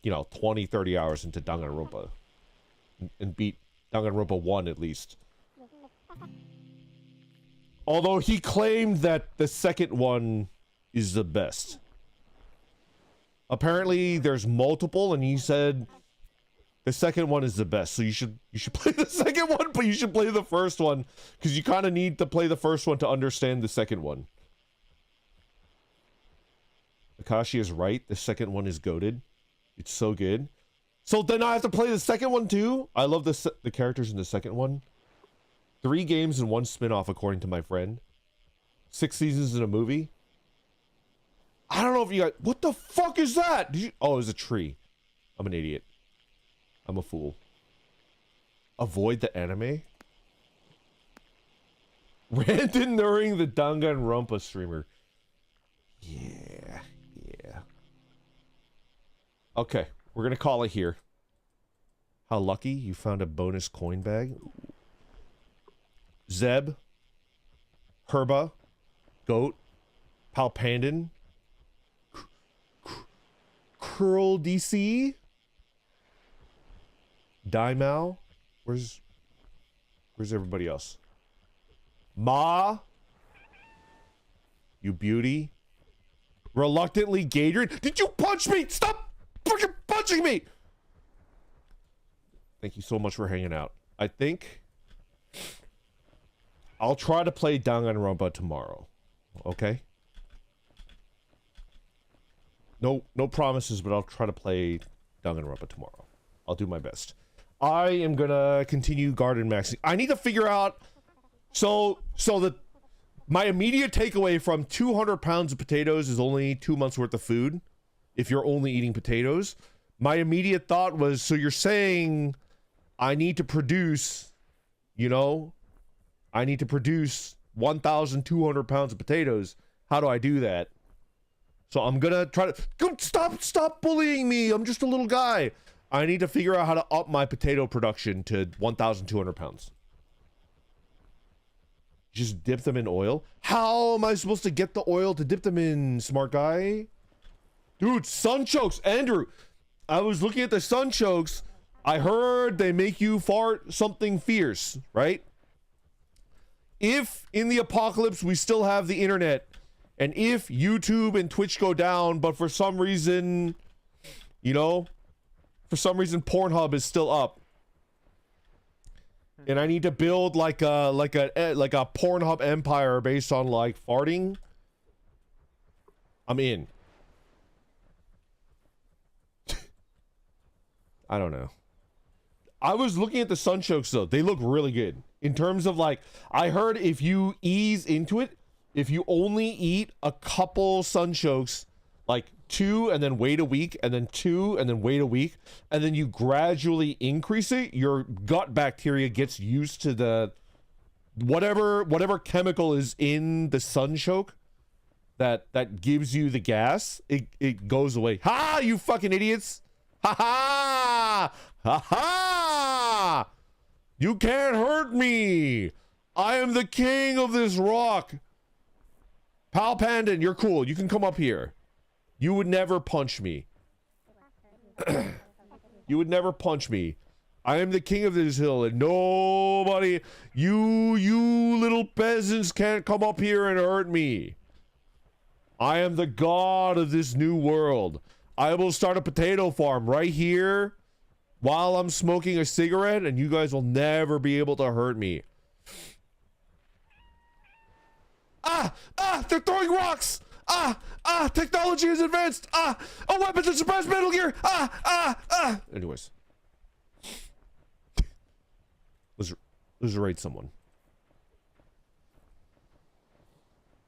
you know, 20, 30 hours into Danganronpa. And beat Danganronpa 1 at least. Although he claimed that the second one is the best. Apparently there's multiple, and he said the second one is the best. So you should play the second one, but you should play the first one, because you kind of need to play the first one to understand the second one. Akashi is right. The second one is goated. It's so good. So then I have to play the second one too? I love the characters in the second one. 3 games and 1 spin-off, according to my friend. 6 seasons in a movie. I don't know if you guys... What the fuck is that? Oh, it was a tree. I'm an idiot. I'm a fool. Avoid the anime? Ranted during the Danganronpa streamer. Yeah. Okay, we're gonna call it here. How lucky you found a bonus coin bag. Zeb, Herba, Goat, Palpandan, Curl DC, Daimao. Where's everybody else? Ma, you beauty. Reluctantly Gadrian. Did you punch me? Stop fucking punching me! Thank you so much for hanging out. I think I'll try to play Danganronpa tomorrow. Okay? No promises, but I'll try to play Danganronpa tomorrow. I'll do my best. I am gonna continue garden maxing. I need to figure out... So my immediate takeaway from 200 pounds of potatoes is only 2 months worth of food. If you're only eating potatoes. My immediate thought was, so you're saying I need to produce, you know, I need to produce 1,200 pounds of potatoes. How do I do that? So I'm gonna try to... Go, stop bullying me. I'm just a little guy. I need to figure out how to up my potato production to 1,200 pounds. Just dip them in oil? How am I supposed to get the oil to dip them in, smart guy? Dude, sunchokes, Andrew. I was looking at the sunchokes. I heard they make you fart something fierce, right? If in the apocalypse we still have the internet, and if YouTube and Twitch go down, but for some reason, you know, for some reason Pornhub is still up, and I need to build like a Pornhub empire based on like farting, I'm in. I don't know. I was looking at the sunchokes though. They look really good. In terms of like, I heard if you ease into it, if you only eat a couple sunchokes, like 2 and then wait a week, and then 2 and then wait a week, and then you gradually increase it, your gut bacteria gets used to the whatever chemical is in the sunchoke that gives you the gas. It goes away. Ha! You fucking idiots! Ha ha! Ha ha! You can't hurt me! I am the king of this rock! Pal Pandan, you're cool. You can come up here. You would never punch me. You would never punch me. I am the king of this hill, and nobody... You little peasants can't come up here and hurt me. I am the god of this new world. I will start a potato farm right here while I'm smoking a cigarette, and you guys will never be able to hurt me. They're throwing rocks! Technology is advanced! A weapon to suppress Metal Gear! Anyways. Let's raid someone.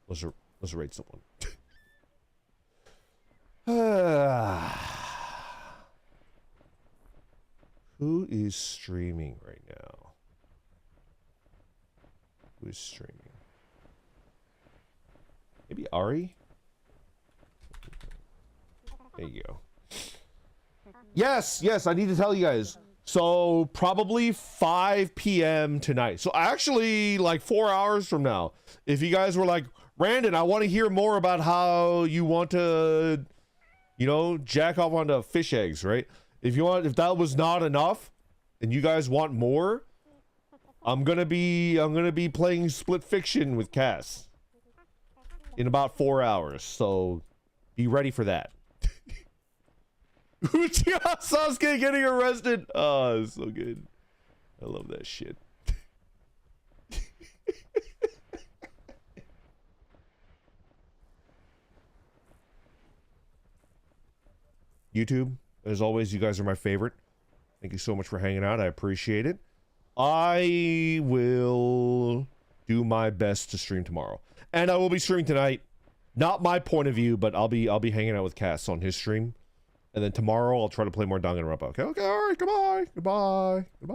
Let's raid someone. Who is streaming right now? Who is streaming? Maybe Ari? There you go. Yes, I need to tell you guys. So, probably 5 p.m. tonight. So, actually, like 4 hours from now. If you guys were like, Randon, I want to hear more about how you want to You know, jack off onto fish eggs, right? If that was not enough, and you guys want more, I'm gonna be playing Split Fiction with Cass in about 4 hours. So be ready for that. Uchiha Sasuke getting arrested. Oh, it's so good. I love that shit. YouTube, as always, you guys are my favorite. Thank you so much for hanging out. I appreciate it. I will do my best to stream tomorrow. And I will be streaming tonight. Not my point of view, but I'll be hanging out with Cass on his stream. And then tomorrow I'll try to play more Danganronpa. Okay, all right, goodbye. Goodbye. Goodbye.